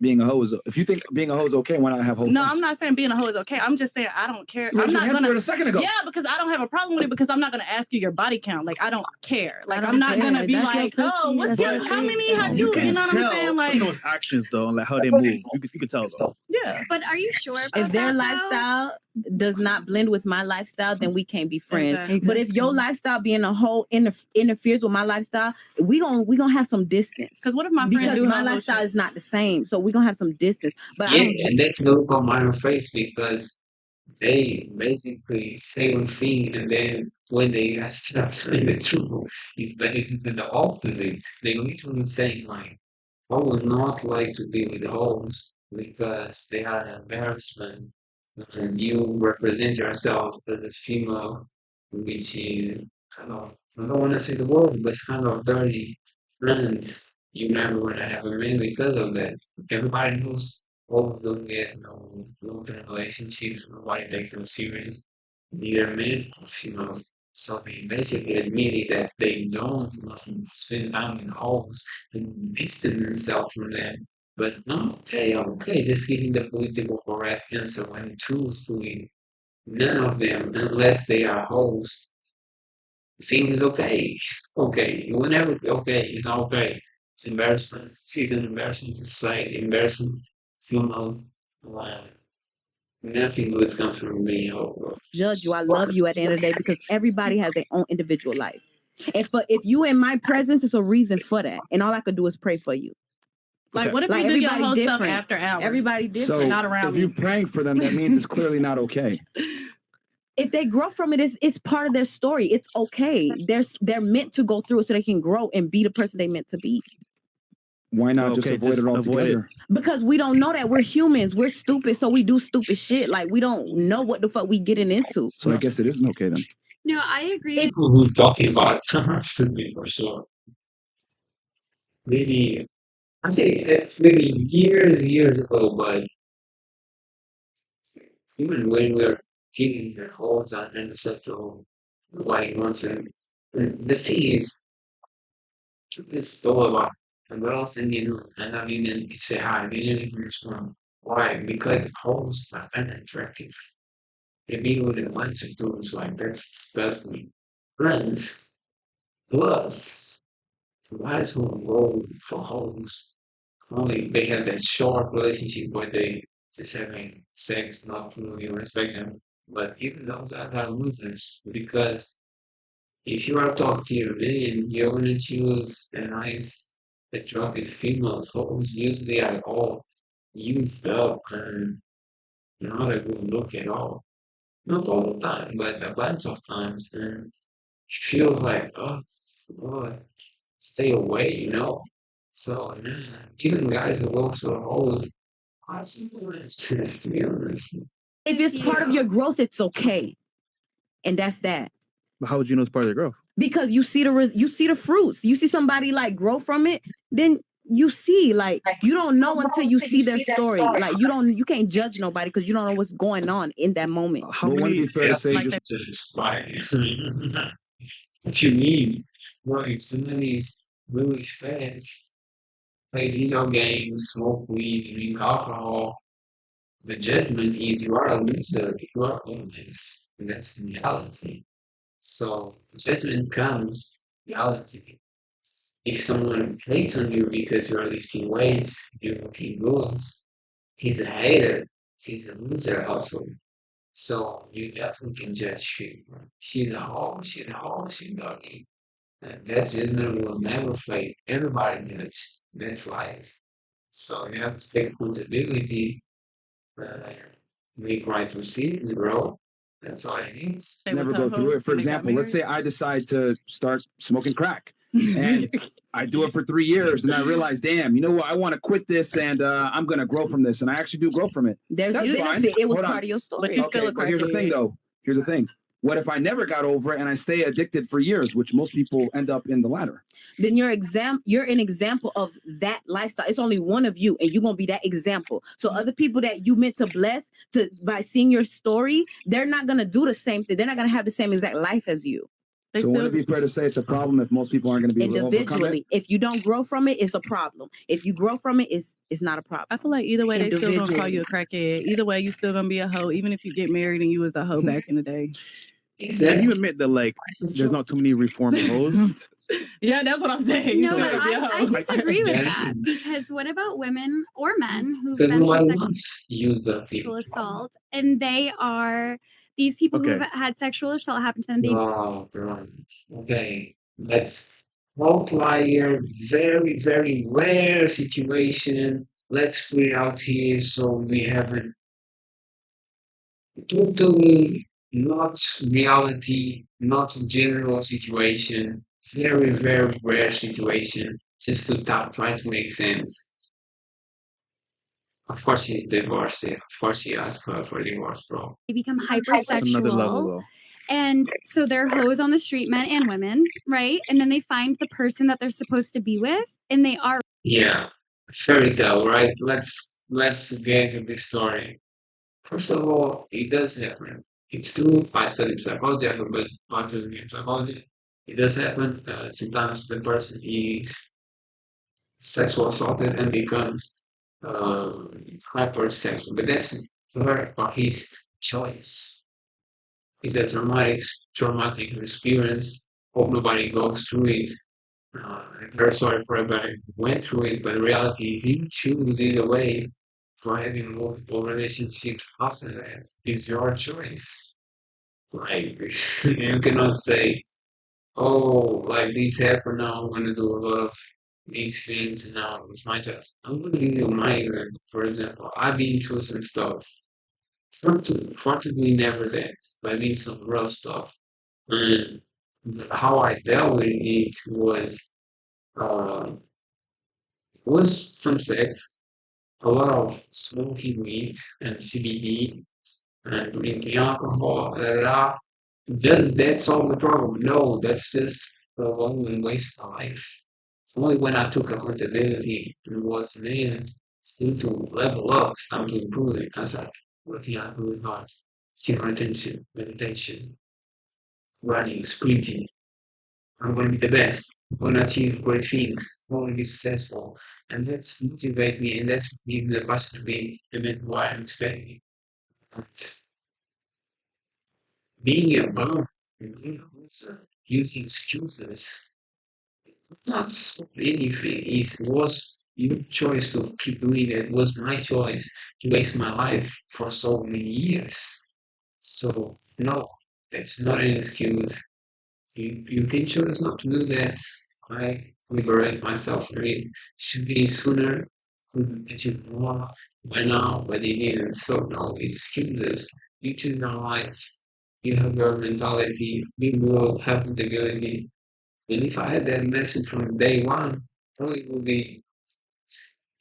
being a hoe is, if you think being a hoe is okay, why not have hoes? No, I'm not saying being a hoe is okay. I'm just saying I don't care. I'm not gonna. A second ago. Yeah, because I don't have a problem with it because I'm not gonna ask you your body count. Like I don't care. Like I'm not care. gonna be That's like, your oh, pussy. what's your? How many have you? can You know what I'm saying? Like those actions though, and like how they move. You can tell though. yeah. But are you sure about If their that, though? lifestyle does not blend with my lifestyle, then we can't be friends. Exactly. But if your lifestyle being a whole interferes with my lifestyle, we gonna have some distance. Because what if my friend Because do my her lifestyle shit? is not the same, so we're gonna have some distance. But I Yeah, don't. and that's no on my face because they basically say one thing and then when they start telling the truth, it's basically the opposite. They literally say like, I would not like to be with hoes because they are an embarrassment. And you represent yourself as a female, which is kind of, I don't want to say the word, but it's kind of dirty. And you never want to have a man because of that. Everybody knows hoes don't get no long-term relationships, nobody takes them serious, neither men or females. So they basically admitted that they don't want to spend time with hoes and distance themselves from them. But I'm okay, just giving the political correct answer when truthfully none of them, unless they are hoes, think is okay. Okay, it will never be okay, it's not okay. It's embarrassment. She's an embarrassment to society, embarrassment females. Nothing good comes from me. Judge you. I love you at the end of the day because everybody has their own individual life. And if you in my presence, it's a reason for that. And all I could do is pray for you. Like what if Like, you do your everybody whole stuff different. after hours? Everybody different. So Not around if me. you're praying for them, that means it's clearly not okay. If they grow from it, it's part of their story. It's okay. They're meant to go through it so they can grow and be the person they meant to be. Why not just avoid it altogether? Because we don't know that we're humans. We're stupid, so we do stupid shit. Like we don't know what the fuck we getting into. So I guess it isn't okay then. No, I agree. People who talking about it stupid for sure. Maybe I say maybe years ago, but even when we're teenagers, all the time and acceptable nobody wants it. The thing is, this all about a girl sending you and I mean and you say hi, they didn't even respond. Why? Because hoes are unattractive. They be with a bunch of dudes like that's disgusting. Friends, plus guys who go for hoes only they have that short relationship where they just having sex, not really respect them. But even those guys are losers because if you are top tier man, you're gonna choose a nice attractive females who usually are all used up and not a good look at all. Not all the time, but a bunch of times and it feels like God, stay away, you know? So even guys who go to hoes are sometimes to be honest. If it's part of your growth, it's okay. And that's that. But how would you know it's part of their growth? Because you see the fruits. You see somebody like grow from it, then you see like you don't know until you see their story. Like you can't judge nobody because you don't know what's going on in that moment. How would it be fair to say just like what you mean? Bro, if somebody's really fat, play video games, smoke weed, drink alcohol, the judgment is you are a loser, you are homeless. And that's reality. So judgment comes reality. If someone hates on you because you're lifting weights, you're looking good, he's a hater. He's a loser also. So you definitely can judge him. She's a hoe, she's dirty. And that judgment will never fade. Everybody judges. That's life. So you have to take accountability, make right decisions, bro. That's all it is. Never go through it. For example, let's say I decide to start smoking crack and I do it for 3 years and I realize, damn, you know what? I want to quit this and I'm going to grow from this. And I actually do grow from it. There's That's benefit. fine. It was Hold on. part of your story. But you still Okay, a but here's the thing though. Here's the thing. What if I never got over it and I stay addicted for years, which most people end up in the latter? Then you're an example of that lifestyle. It's only one of you, and you're gonna be that example. So other people that you meant to bless by seeing your story, they're not gonna do the same thing. They're not gonna have the same exact life as you. So would it be fair to say it's a problem if most people aren't going to be able to overcome it? Individually, if you don't grow from it, it's a problem. If you grow from it, it's not a problem. I feel like either way, they still gonna call you a crackhead. Either way, you still gonna be a hoe, even if you get married and you was a hoe back in the day. Can you admit that like there's not too many reformed hoes? Yeah, that's what I'm saying. No, but I disagree with that, because what about women or men who've been through sexual assault, and they are these people who've had sexual assault happen to them? Okay, let's outlier, very, very rare situation. Let's put it out here so we have a totally not reality, not general situation. Very, very rare situation. Just to try to make sense. Of course, he's divorced. Of course, he asked her for divorce, bro. They become hypersexual. And so they're hoes on the street, men and women, right? And then they find the person that they're supposed to be with, and they are. Yeah, fairy tale, right? Let's get into this story. First of all, it does happen. It's true. I studied psychology, I have a bachelor's degree in psychology. It does happen. Sometimes the person is sexual assaulted and becomes hypersexual, but that's her or his choice. It's a traumatic experience. Hope nobody goes through it. I'm very sorry for everybody who went through it, but the reality is you choose either way for having multiple relationships after that. It's your choice. Like you cannot say, oh, like this happened now, I'm gonna do a lot of these things and now it's my job. I'm gonna give you my example. For example, I've been through some stuff. Fortunately never that, but I mean some rough stuff. And how I dealt with it uh was some sex, a lot of smoking weed and CBD and drinking alcohol, does that solve the problem? No, that's just a long waste of life. Only when I took accountability and was man, still to level up, start to improve it. I started working out really hard. Zero attention, meditation, running, sprinting. I'm going to be the best. I'm going to achieve great things. I'm going to be successful. And that's motivate me and that's give me the passion to be the man who I am today. But being a bum, using excuses, not anything. It was your choice to keep doing it. It was my choice to waste my life for so many years. So no, that's not an excuse. You can choose not to do that. I liberate myself from it. Should be sooner. Could achieve more by now, but it didn't. So no, it's excuses. You choose your life. You have your mentality. We will have the ability. And if I had that message from day one, probably would be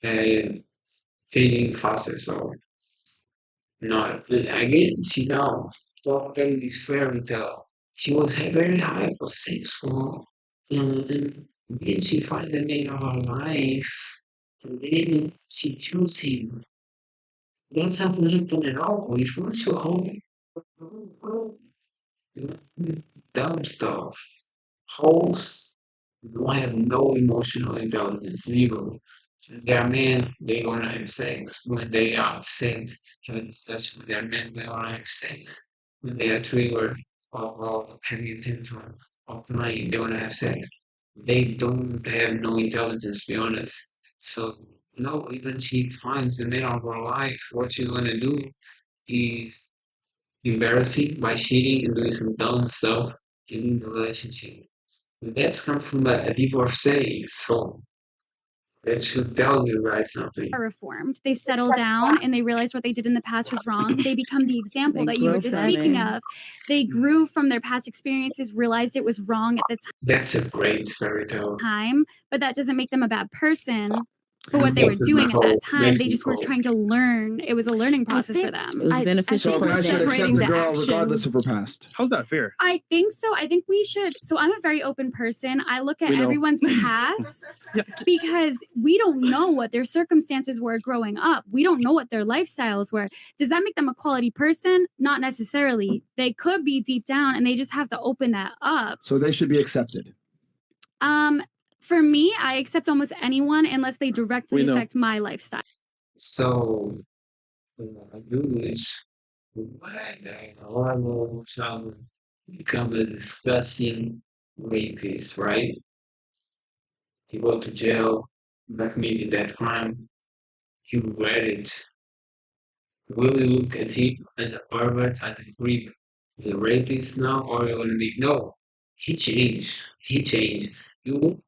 fading faster. So no, again, she now stop telling this fairy tale. She was very hypersexual, and then she find the man of her life, and then she choose him. That hasn't happened at all. If once you're home, dumb stuff. Holes don't have no emotional intelligence, zero. So they're men, they gonna have sex. When they are upset, have a discussion with their men, they gonna have sex. When they are triggered or having a tantrum or crying, they wanna have sex. They don't have no intelligence, to be honest. So no, even she finds the man of her life, what she's gonna do is embarrassing by cheating and doing some dumb stuff in the relationship. That's come from a divorcee, so that should tell you guys something. Are reformed. They settle down and they realize what they did in the past was wrong. They become the example that you were just speaking of. They grew from their past experiences, realized it was wrong at the That's a great fairy tale. time, but that doesn't make them a bad person. for what they were doing at that Mexico, time. They just were trying to learn. It was a learning process for them. It was beneficial. So a guy should accept the girl regardless of her past. How's that fair? I think so. I think we should. So I'm a very open person. I look at We know. everyone's past because we don't know what their circumstances were growing up. We don't know what their lifestyles were. Does that make them a quality person? Not necessarily. They could be deep down, and they just have to open that up. So they should be accepted. For me, I accept almost anyone unless they directly affect my lifestyle. So, I do this. When a normal child become a disgusting rapist, right? He go to jail, not committing that crime. He regret it. Will you look at him as a pervert, as a creep, as a rapist now, or you gonna be no? He changed. He changed. You won't.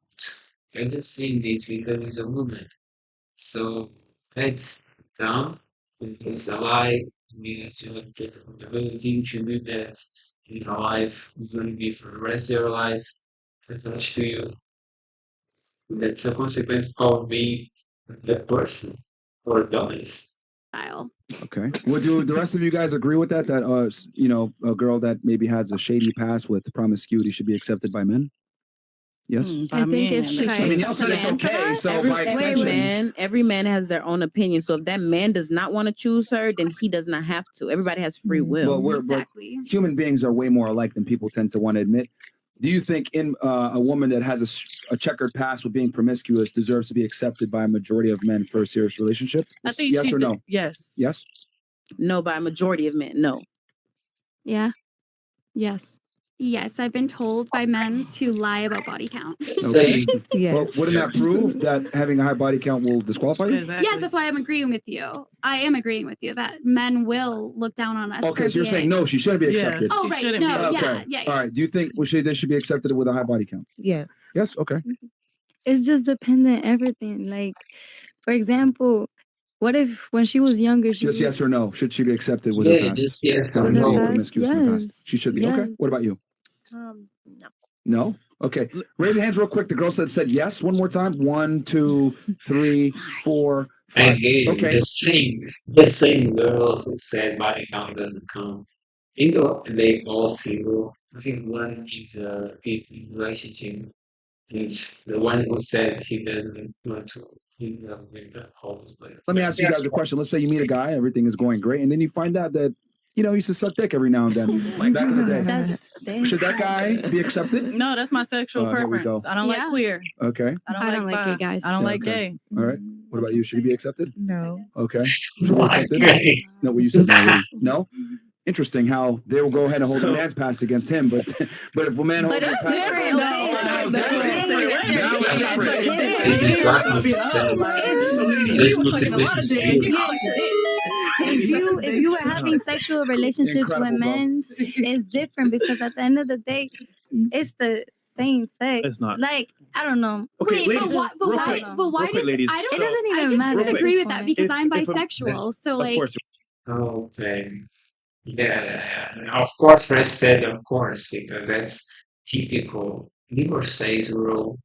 You're just saying this because he's a woman. So that's dumb. It's a lie. It means you have the accountability. You should do that in your life. It's going to be for the rest of your life. Attached to you. That's a consequence of being that person or dummies. Okay. Would the rest of you guys agree with that? That a girl that maybe has a shady past with promiscuity should be accepted by men? Yes. I think if she, I mean, y'all said it's okay. So by extension, every man has their own opinion. So if that man does not want to choose her, then he does not have to. Everybody has free will. Well, but human beings are way more alike than people tend to want to admit. Do you think in a woman that has a checkered past with being promiscuous deserves to be accepted by a majority of men for a serious relationship? I think yes or no? Yes. Yes. No, by a majority of men. No. Yeah. Yes. Yes, I've been told by men to lie about body count. Okay. Well, wouldn't that prove that having a high body count will disqualify you? Yes, that's why I'm agreeing with you. I am agreeing with you that men will look down on us. Okay, for so you're being- saying no, she shouldn't be accepted. Oh, right. No, yeah. All right. Do you think they should be accepted with a high body count? Yes. Yes. Okay. It's just dependent everything. Like, for example, what if when she was younger, she Just was, yes or no? Should she be accepted with Yeah, her past? just yes Or or no. no. Promiscuous in the past. She should be. Okay. What about you? no. No? Okay. Raise your hands real quick. The girl said yes. One more time. 1, 2, 3, 4, 5. Again, Okay. the same girl who said body count doesn't count. You know, they all single. I think one is in a relationship. It's the one who said he doesn't want to with the hoes. Let me ask you guys a question. Let's say you meet a guy, everything is going great, and then you find out that he used to suck dick every now and then. Back in the day. Should that guy be accepted? No, that's my sexual Here we preference. go. I don't like queer. Okay. I don't like gay guys. I don't like gay. All right. What about you? Should he be accepted? No. Okay. Should he be accepted? No, what you said no. Really. No? Interesting how they will go ahead and hold a man's pass against him, but if a man holds his pass, if you were having sexual relationships with men, it's different because at the end of the day, it's the same sex. It's not. Like, I don't know. Wait, ladies, but why real quick, does ladies. I don't? It doesn't even I just matter. disagree with that because If- I'm if a- bisexual. So Of like, course. Okay. Yeah, of course, Rest said of course, because that's typical. Divorcees rule.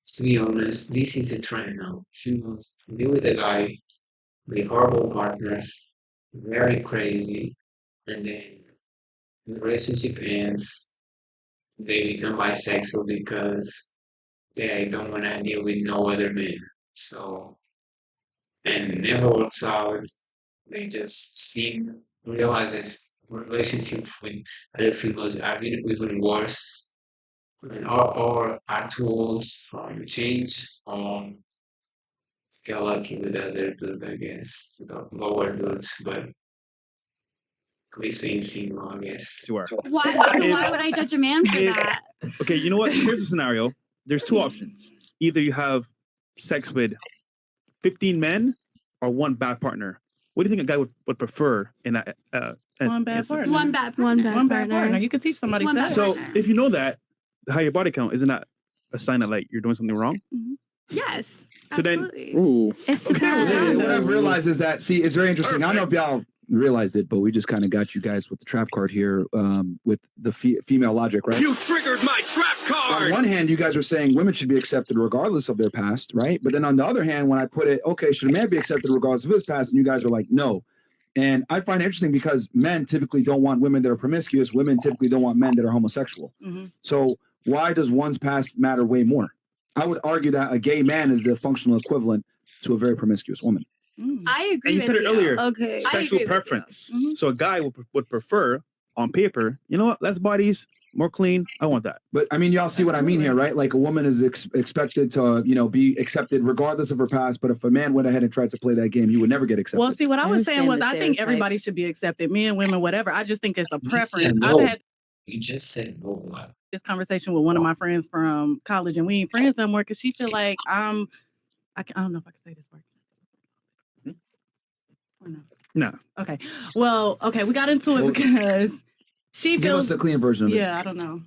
To be honest, this is a trend now. She wants to be with a guy, be horrible partners, very crazy, and then the relationship ends. They become bisexual because they don't want to deal with no other men. So, and it never works out. They just realize that relationships with other females are even worse. And or are too old from change or get lucky with other dude, I guess. Lower dudes, but we saying single, I guess. Sure. why? So why would I judge a man for that? Okay, you know what? Here's a scenario. There's two options. Either you have sex with 15 men or one bad partner. What do you think a guy would prefer in that? One bad partner. One bad partner. One bad partner. You can teach somebody One bad sex. So partner. if you know that, the higher body count, isn't that a sign that like you're doing something wrong? Yes. So then, Absolutely. ooh. It's What I've realized is that, see, it's very interesting. I don't know if y'all realized it, but we just kind of got you guys with the trap card here with the female logic, right? You triggered my trap card! On one hand, you guys are saying women should be accepted regardless of their past, right? But then on the other hand, when I put it, okay, should a man be accepted regardless of his past? And you guys are like, no. And I find it interesting because men typically don't want women that are promiscuous. Women typically don't want men that are homosexual. Mm-hmm. So why does one's past matter way more? I would argue that a gay man is the functional equivalent to a very promiscuous woman. I agree. And you said with it earlier. Okay. Sexual preference. So a guy would prefer on paper, you know what? Less bodies, more clean. I want that. But I mean, y'all see what I mean here, right? Like a woman is expected to, be accepted regardless of her past. But if a man went ahead and tried to play that game, he would never get accepted. Well, see, what I was saying was, I think everybody should be accepted, men, women, whatever. I just think it's a preference. No. I've had You just said no. this conversation with one of my friends from college, and we ain't friends no more because she feel like I don't know if I can say this word. No. Okay. Well, okay, we got into it because she Give feels us a clean version of it. Yeah, I don't know.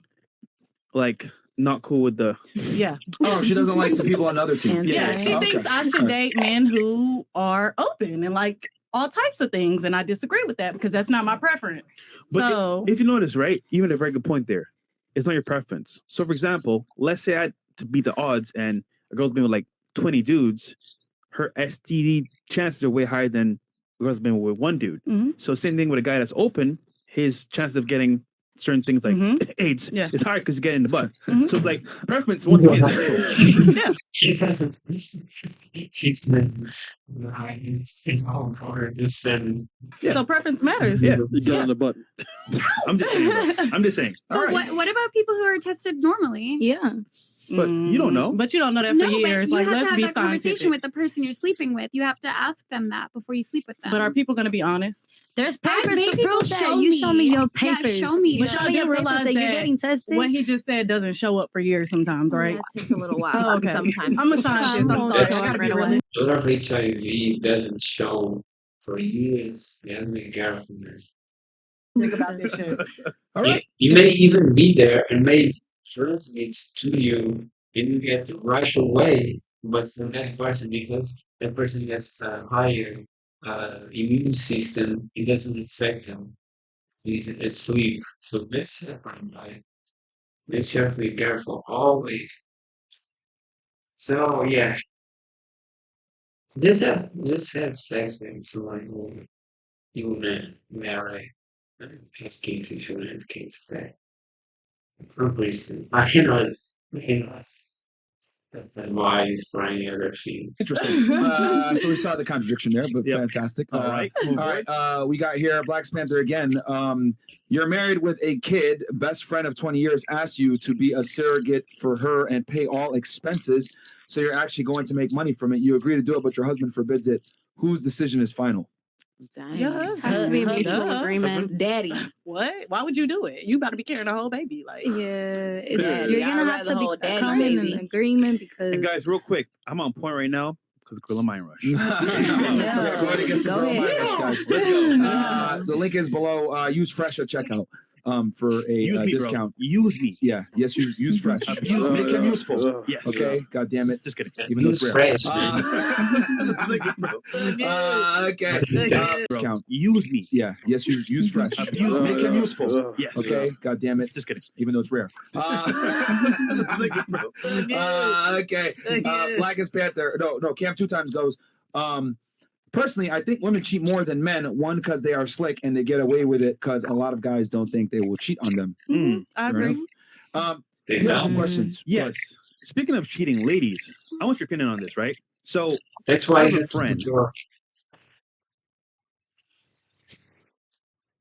Like not cool with the. Yeah. Oh, she doesn't like the people on the other team. Yeah, she thinks I should date men who are open and like all types of things, and I disagree with that because that's not my preference. But So if you notice, right, you made a very good point there. It's not your preference. So, for example, let's say I had to beat the odds and a girl's been with like 20 dudes, her STD chances are way higher than a girl's been with one dude. Mm-hmm. So, same thing with a guy that's open, his chances of getting certain things like AIDS is higher because you get in the butt. So, it's like preference once again. Yeah. He's been for this 7. So preference matters. Yeah, you get on the butt. I'm just saying. I'm just saying. But what about people who are tested normally? Yeah. But you don't know. But you don't know that for years. But you Like, have let's to have be that conversation scientific. with the person you're sleeping with. You have to ask them that before you sleep with them. But are people going to be honest? There's I papers made to people prove that. show You show me me. your Yeah, papers. show me. You But show y'all me do your papers realize that you're that getting tested. what he just said doesn't show up for years sometimes, right? That takes a little while. Oh, okay. Sometimes. I'm a scientist. I'm sorry. I gotta be realistic. A lot of HIV doesn't show for years. You have to be careful. Think about this shit. All right. You may even be there and may transmit to you, and you get it right away, but from that person, because that person has a higher immune system, it doesn't affect them. He's asleep. So that's happening, right? Make sure to be careful always. So yeah, just have sex with someone who you wanna marry. Have kids if you wanna have kids. Okay. I'm Christian. I cannot advise for any other field. Interesting. So we saw the contradiction there, but fantastic. All right. All right. We got here Black Panther again. You're married with a kid. Best friend of 20 years asked you to be a surrogate for her and pay all expenses. So you're actually going to make money from it. You agree to do it, but your husband forbids it. Whose decision is final? Yeah, Has to be a mutual Duh. agreement. Daddy. What? Why would you do it? You about to be carrying a whole baby, like. Yeah, Daddy. you're I'd gonna have rather to hold daddy come in baby. an agreement because. And guys, real quick, I'm on point right now because of Gorilla Mind Rush. Yeah, go ahead and get some Go Girl ahead. Mind Rush, guys. Let's go. The link is below. Use Fresh at checkout for a Use me, discount. bro. Use me. Yeah. Yes. Use Fresh. Use Make him useful. Yes. Okay. God damn it. Just kidding. Even though it's Use rare. Fresh, man. Okay. Discount. Use me. Yeah. Yes. Use Fresh. Make him useful. Yes. Okay. God damn it. Just kidding. Even though it's rare. Okay. Blackest Panther. No. Cam 2 times goes. Personally, I think women cheat more than men. One, because they are slick and they get away with it because a lot of guys don't think they will cheat on them. I Fair agree. enough. You have some questions. Yes. Speaking of cheating, ladies, I want your opinion on this, right? So That's why I I have a have to friend. put your.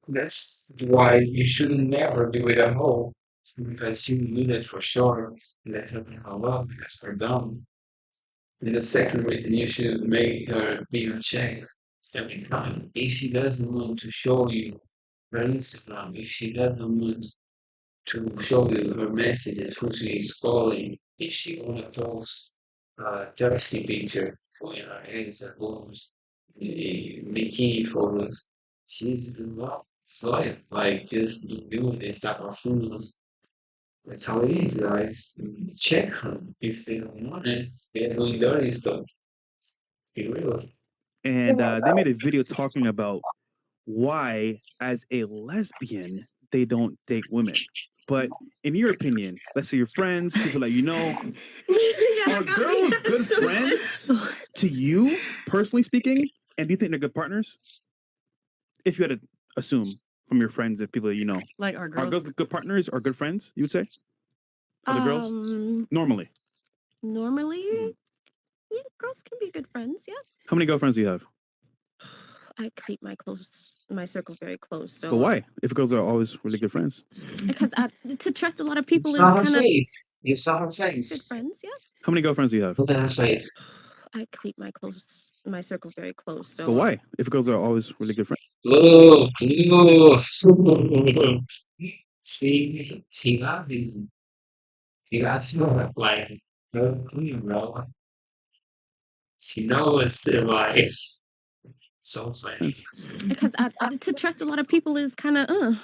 That's why you should never do it at home. Because you do that for sure. Let her know love because we're dumb. And the second reason you should make her be your check every time. If she doesn't want to show you her Instagram, if she doesn't want to show you her messages, who she is calling, if she wanna post a thirsty picture for your hands and boobs, bikini photos, she's well, so like just do doing this type of photos. That's how it is, guys. Check them if they don't want it. They're doing dirty stuff. Be real. And they made a video talking about why, as a lesbian, they don't date women. But in your opinion, let's say your friends, people that you know, are girls good friends to you, personally speaking? And do you think they're good partners? If you had to assume from your friends and people that you know, Like are girls good partners or good friends? You would say other girls normally. Normally, yeah, girls can be good friends. Yeah. How many girlfriends do you have? I keep my circle very close. So But why? If girls are always really good friends, because to trust a lot of You people is saw her kind of face. You saw her good face. friends. Yeah. how many girlfriends do you have? Look at her face. I keep my circle very close. So But why? If girls are always really good friends. Look, look. See, he got me. He got you like, clean, bro. She knows it, like, so funny. because to trust a lot of people is kind of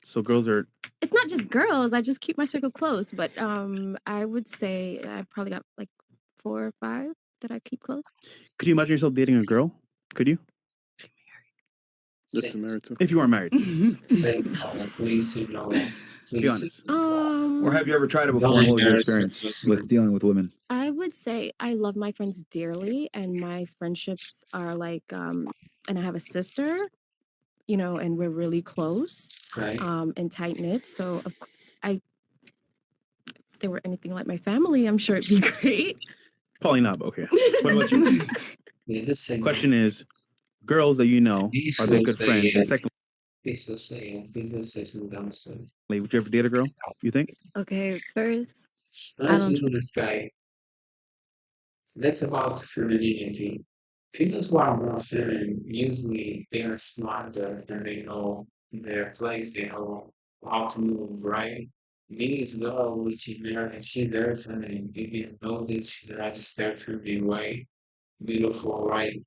So girls are. It's not just girls. I just keep my circle close, but I would say I probably got like 4 or 5 that I keep close. Could you imagine yourself dating a girl? Could you? Yes, I'm married too. If you are married. Say, please, you know, Be honest. Or have you ever tried it before? And what was your experience with dealing with women? I would say I love my friends dearly, and my friendships are like, and I have a sister, you know, and we're really close, Right. and tight knit. So if they were anything like my family, I'm sure it'd be great. Probably not, but okay. What about you? Question is, girls that you know, These are they fools good say friends? And yes. secondly, Please will say it. Please will say some dumb stuff. would you ever date a girl? You think? Okay, first, I Let's don't. do this guy. That's about femininity. Females who are more feminine, usually they are smarter and they know their place, they know how to move, right? This girl, which is married, and she's very feminine. You can notice she dresses very feminine way. Beautiful, right?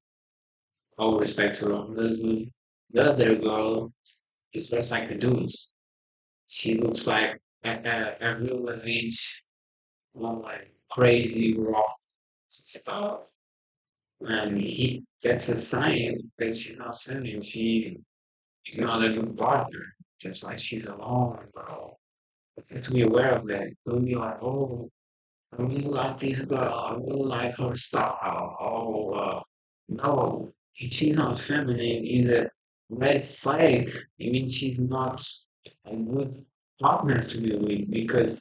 All respect to her husband. The other girl is dressed like a dude. She looks like a real rich, like crazy rock stuff. And that's a sign that she's not feminine. She is not a good partner. That's why she's alone, bro. You have to be aware of that. Don't be like, oh, I really like this girl. I really like her style. Oh, no. If she's not feminine, is a red flag. It means she's not a good partner to be with. Because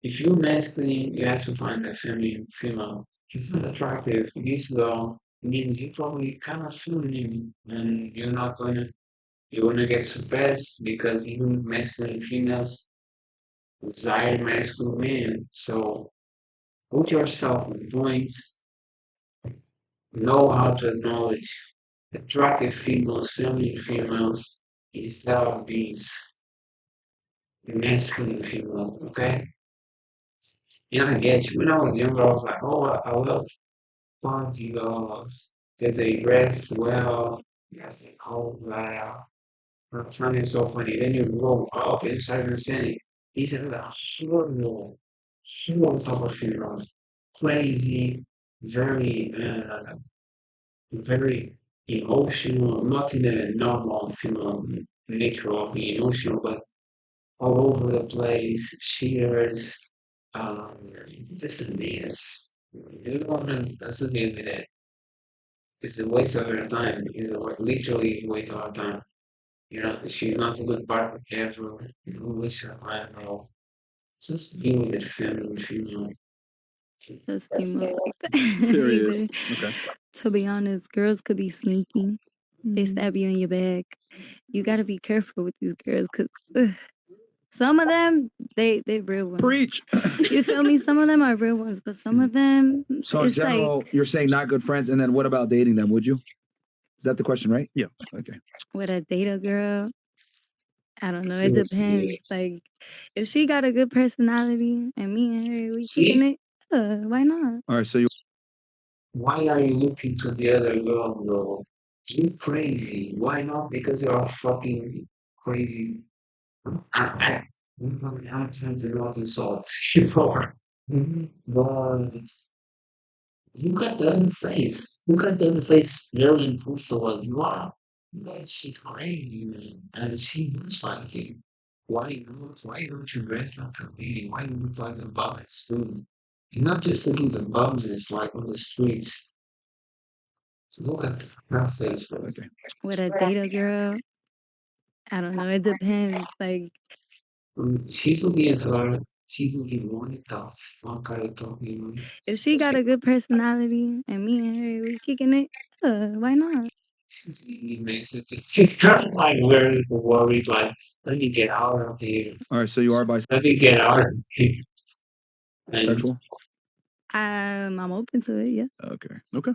if you're masculine, you have to find a feminine female. If you're not attractive, this girl means you're probably kind of feminine and you're gonna get surpassed because even masculine females desire masculine men. So put yourself in points, know how to acknowledge attractive females, feminine females, instead of these masculine females, okay? Yeah, I get you. When I was younger, I was like, oh, I love party girls because they dress well, yes, they call loud. I find it so funny. Then you grow up and start understanding these are the horrible type of females. Crazy, very, very emotional, not in a normal female nature of being emotional, but all over the place, shears, um, just a mess. You don't want to associate with it. It's a waste of your time. It's literally a waste of our time. You know, she's not a good partner ever. You don't waste your time at all. Just be with a feminine female. Those females like that. Period. Either. Okay. To be honest, girls could be sneaky. They stab you in your back. You got to be careful with these girls because some of them, they real ones. Preach. You feel me? Some of them are real ones, but some of them, So in it's general, like, you're saying not good friends, and then what about dating them? Would you? Is that the question, right? Yeah. Okay. would I date a girl? I don't know. It Yes, depends. yes. Like, if she got a good personality and me and her, we See? kicking it, why not? All right. So you. Why are you looking to the other girl, bro? You crazy. Why not? Because you're fucking crazy. I'm trying to not insult you, but you got the other face. You got the other face very improved to what you are. But she's crazy, man. And she looks like it. Why don't you dress like a lady? Why you look like a bum student? You're not just looking at the bums, it's like on the streets. Look at her face, bro. Okay. Would I date a girl? I don't know. It depends. Like, She's looking at her. She's looking, what the fuck are you talking about? if she got a good personality and me and her, we kicking it, why not? She makes it. She's kind of like very worried, like, let me get out of here. All right. So you are Let me get out of here. And bisexual? I'm open to it. Yeah. Okay. Okay.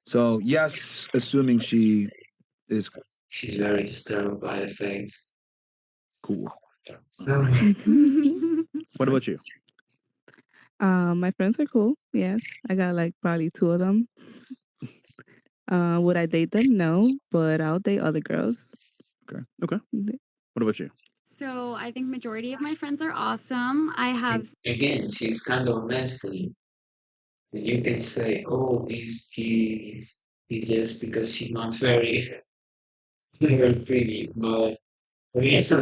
So yes, assuming she is she's very disturbed by the things. cool. What about you? My friends are cool. Yes, I got like probably 2 of them. Would I date them? No, but I'll date other girls. Okay. Okay. What about you? So I think majority of my friends are awesome. I have Again, she's kind of masculine. And you can say, oh, he's just because she's not very, very pretty. But I mean, it's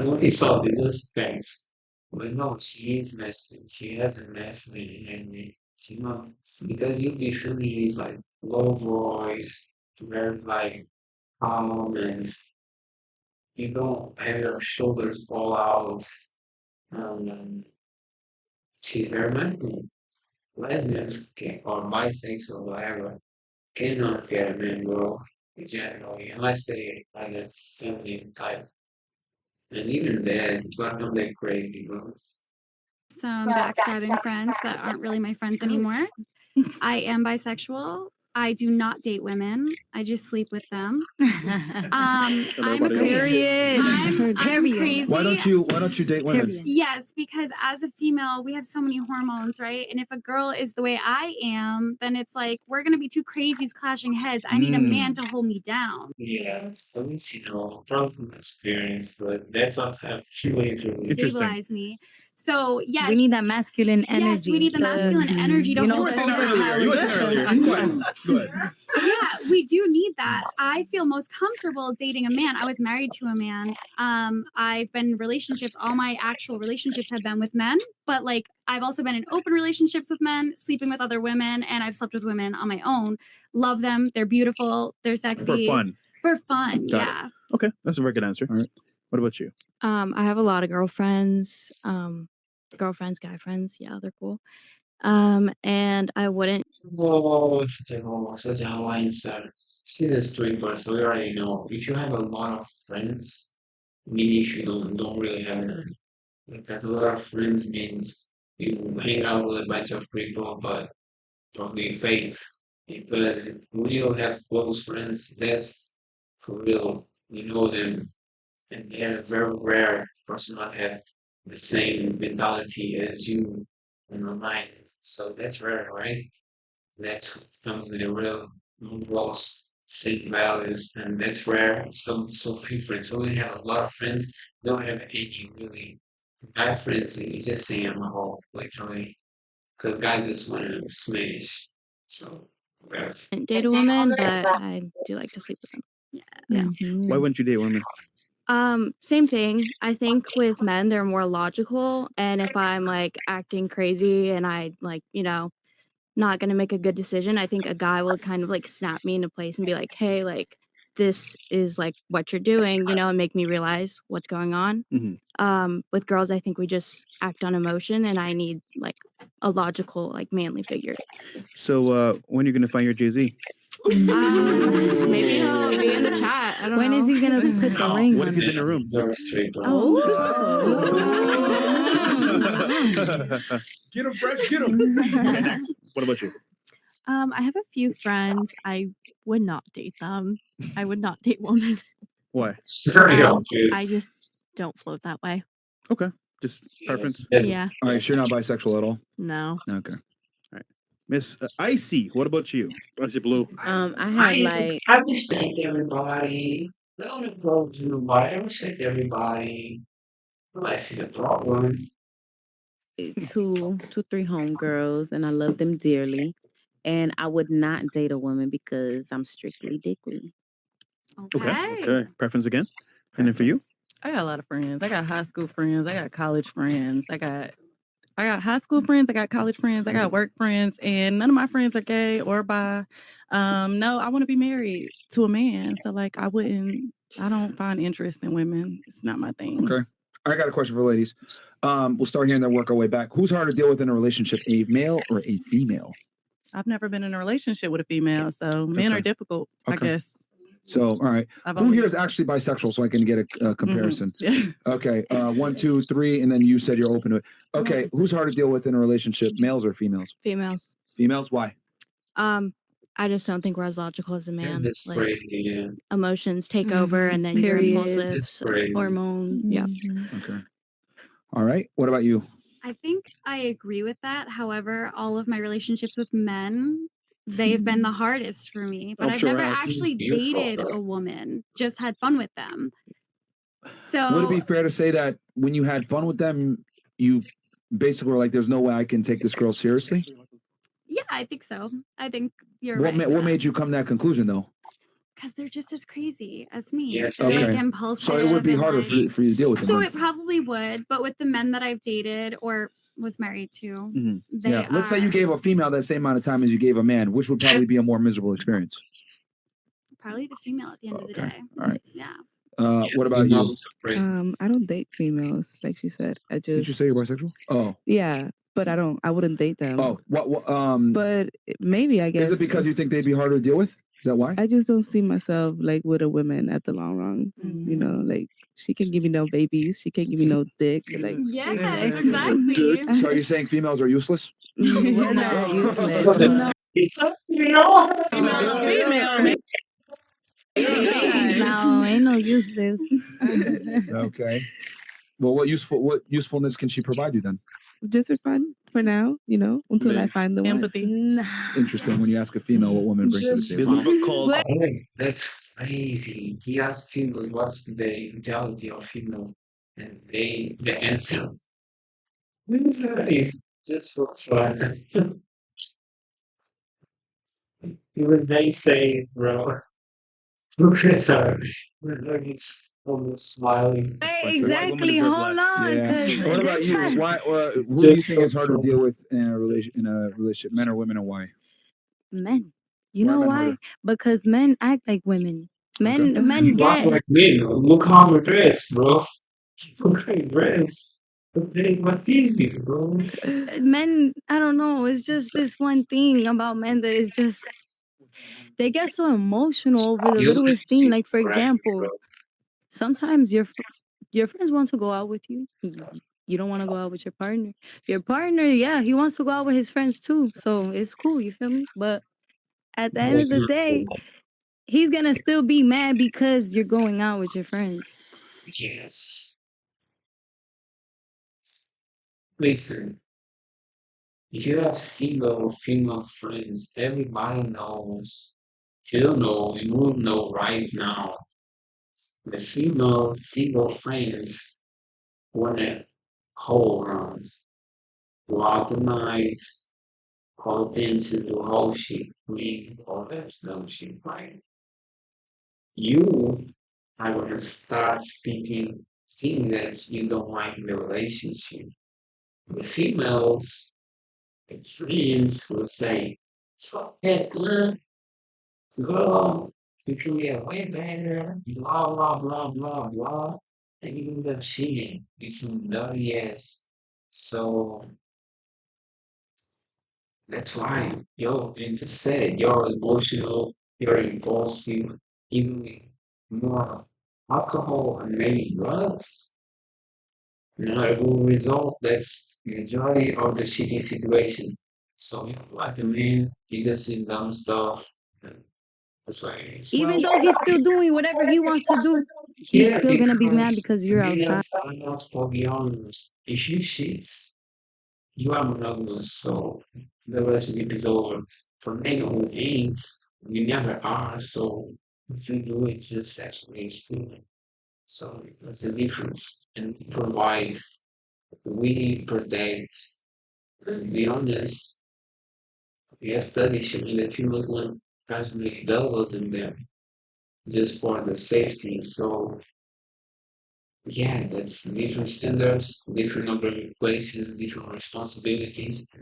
all these aspects. But no, she is masculine. She has a masculine and she's not, because you'll be feeling these like low voice, very like calm, and you don't have your shoulders all out. Um, she's very masculine. Lesbians can, or bisexual, or whatever, cannot get a man, bro. Generally, unless they are that feminine type. And even that, it's not that crazy, bro. some backstabbing friends that aren't really my friends anymore. I am bisexual. I do not date women. I just sleep with them. I'm Period. I'm crazy. Why don't you date women? Yes, because as a female, we have so many hormones, right? And if a girl is the way I am, then it's like we're gonna be two crazies clashing heads. I need a man to hold me down. Yeah, at least from experience, but that's what's happening. Stabilize me. So yes, we need that masculine energy. Yes, we need the masculine energy to hold us. Good. Yeah, we do need that. I feel most comfortable dating a man. I was married to a man. I've been in relationships. All my actual relationships have been with men, but like I've also been in open relationships with men, sleeping with other women, and I've slept with women on my own. Love them. They're beautiful. They're sexy. For fun. For fun, Got yeah. it. Okay, that's a very good answer. All right. What about you? I have a lot of girlfriends. Girlfriends, guy friends. Yeah, they're cool. And I wouldn't. Oh, such a Hawaiian sir. She's a stripper, so we already know. If you have a lot of friends, maybe if you don't really have none. Because a lot of friends means you hang out with a bunch of people, but probably fakes. Because when you have close friends, that's for real. You know them, and they're very rare person not have the same mentality as you in my mind. So that's rare, right? That's comes with a real lost same values, and that's rare. So few friends. So we have a lot of friends. Don't have any really guy friends. It's just saying I'm a whole literally because guys just want to smash. So yeah. Date a woman, but I do like to sleep with them. Yeah. Why wouldn't you date women? Same thing. I think with men, they're more logical. And if I'm like acting crazy and I like, not gonna make a good decision, I think a guy will kind of like snap me into place and be like, hey, like this is like what you're doing, and make me realize what's going on. With girls, I think we just act on emotion and I need like a logical, like manly figure. So when are you gonna find your Jay-Z? Maybe he'll be in the chat. I don't When know. is he gonna put the ring What on? if he's in the room? Get him, fresh. Get him. Okay, next. What about you? I have a few friends. I would not date them. I would not date women. Why? I just don't float that way. Okay, just preference. Yeah. All right, so you're not bisexual at all. No. Okay. All right, Miss Icy. What about you? Icy Blue. I have like I respect everybody. I don't approach nobody. I respect everybody. Unless it's a problem. two, 3 homegirls, and I love them dearly. And I would not date a woman because I'm strictly dickly. Okay. Preference again? And then for you? I got a lot of friends. I got high school friends. I got college friends. I got high school friends. I got college friends. I got work friends, and none of my friends are gay or bi. No, I want to be married to a man. So like, I don't find interest in women. It's not my thing. Okay. I got a question for ladies. We'll start here and then work our way back. Who's harder to deal with in a relationship, a male or a female? I've never been in a relationship with a female, so men are difficult, I guess. So, all right. Who here is actually bisexual so I can get a comparison? Okay. 1, 2, 3, and then you said you're open to it. Okay. Who's hard to deal with in a relationship, males or females? Females. Females? Why? I just don't think we're as logical as a man. That's Like, crazy, yeah. emotions take over, and then you're impulsive. That's crazy. Hormones. Yeah. Okay. All right. What about you? I think I agree with that. However, all of my relationships with men, they've been the hardest for me. But I'm I've sure never it has. actually Beautiful, dated though. a woman, just had fun with them. So Would it be fair to say that when you had fun with them, you basically were like, there's no way I can take this girl seriously? yeah, I think so. I think you're What, right. what made you come to that conclusion, though? Because they're just as crazy as me. Yes, They're like Okay. impulsive. So it would be and, harder like- for you to deal with them. So then. it probably would, but with the men that I've dated or was married to, they Yeah. Let's say are you gave a female that same amount of time as you gave a man, which would probably be a more miserable experience. probably the female at the end of the day. All right. Yeah. What about you? I don't date females, like she said. I just Did you say you're bisexual? Oh. yeah, but I wouldn't date them. Oh, what But maybe I guess is it because you think they'd be harder to deal with? Is that why? I just don't see myself like with a woman at the long run. You know, like she can give me no babies, she can't give me no dick. Like Yes, exactly. Dude, so are you saying females are useless? we're not useless. No. It's a female. No, ain't no use this. Okay. Well, what usefulness can she provide you then? Just for fun for now, you know, until I find the Empathy. one. Interesting when you ask a female what women bring to the There's table. a book called Hey, that's crazy. He asked females what's the mentality of female, and the answer is just for fun. Even they say it, bro. Look at her. Look, it's almost smiling. Exactly. Hold on. Yeah. 'cause What about they're you? trying- Why? Who do you Just think is for harder to fun. deal with in a relationship, men or women, and why? Men. You Why know men why? harder? Because men act like women. Men Okay. men You act get like me. Look how we're dressed, bro. Look how we're dressed. What is this, bro? men, I don't know, it's just this one thing about men that is just they get so emotional over the You littlest thing. Like for right, example, bro. sometimes your friends want to go out with you. You don't want to go out with your partner. Your partner, yeah, he wants to go out with his friends too. So it's cool, you feel me? But at the end of the day, he's gonna still be mad because you're going out with your friends. Yes. Listen, if you have single or female friends, everybody knows. If you don't know, you will know right now. The female single friends wanna hold hands, go out the nights, call attention to whole shit, me, all that dumb shit, right? You are gonna start speaking things that you don't like in the relationship. The females, the friends will say, fuck that, girl, you can get way better, blah, blah, blah, blah, blah. And you end up cheating with some dirty ass. So that's why, yo, and you said you're emotional, you're impulsive, even with more alcohol and maybe drugs. Not a good result. That's majority of the cheating situation. So you like a man, you just see dumb stuff. And that's why it is. Even though he's still doing whatever he wants to do, he's Yeah, still gonna be mad because because you're being outside. outside not for be honest. If you cheat, you are monogamous, so the relationship is over. For men who ain't, we never are, so if you do it just sexually speaking. So that's the difference. And we provide, we protect, and to be honest, we have studies showing that females want approximately double than them. just for the safety. So yeah, that's different standards, different obligations, different responsibilities.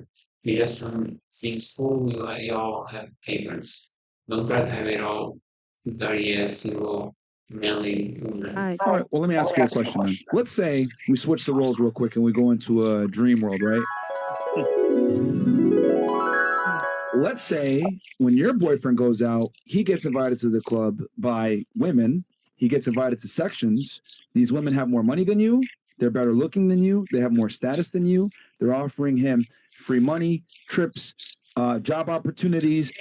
We have some things full, we all have favorites. Don't try to have it all. Yes, single, mainly woman. All right. Well, let me ask you a question then. Let's say we switch the roles real quick and we go into a dream world, right? Let's say when your boyfriend goes out, he gets invited to the club by women. He gets invited to sections. These women have more money than you. They're better looking than you. They have more status than you. They're offering him free money, trips, job opportunities,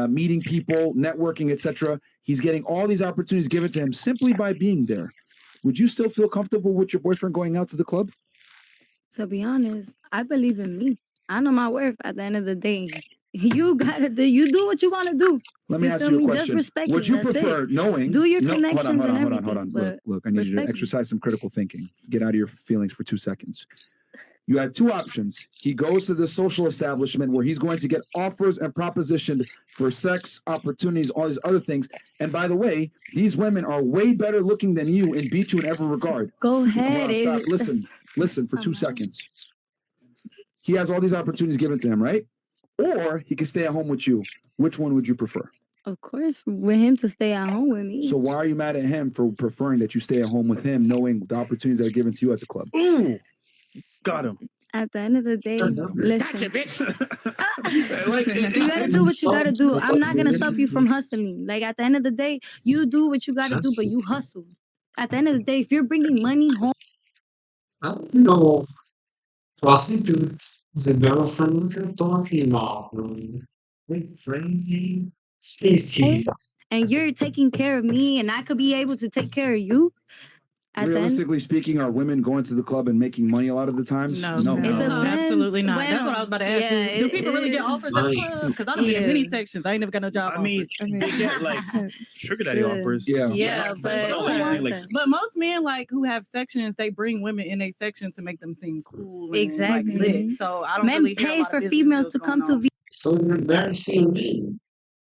meeting people, networking, etc. He's getting all these opportunities given to him simply by being there. Would you still feel comfortable with your boyfriend going out to the club? To be honest, I believe in me. I know my worth at the end of the day. You gotta do, you do what you want to do. Let me ask you a question. Just respect Would me, you that's prefer it. knowing? Do your no, connections and everything. Hold on. but Look, I need you to respect me. exercise some critical thinking. Get out of your feelings for 2 seconds. You had 2 options. He goes to the social establishment where he's going to get offers and propositioned for sex opportunities, all these other things. And by the way, these women are way better looking than you and beat you in every regard. Go ahead. Stop. Listen for 2 seconds. He has all these opportunities given to him, right? Or he can stay at home with you. Which one would you prefer? Of course, with him to stay at home with me. So why are you mad at him for preferring that you stay at home with him, knowing the opportunities that are given to you at the club? Ooh, got him. At the end of the day, listen. Like, You gotta do what you gotta do. I'm not gonna stop you from hustling. Like at the end of the day, you do what you gotta do, but you hustle. At the end of the day, if you're bringing money home, I don't know. Prostitutes, the girlfriend you're talking about, like crazy species. and you're taking care of me, and I could be able to take care of you. Realistically speaking, are women going to the club and making money a lot of the times? No, absolutely not. That's what I was about to ask you. Do people really get offers at the club? Because I've been in many sections. I ain't never got no job. I mean, they get like sugar daddy offers. Yeah, but most men like who have sections, they bring women in a section to make them seem cool. And, Exactly. Like, lit. So I don't Men really hear a pay lot of for business females deals to going come on. to. So you're embarrassing men.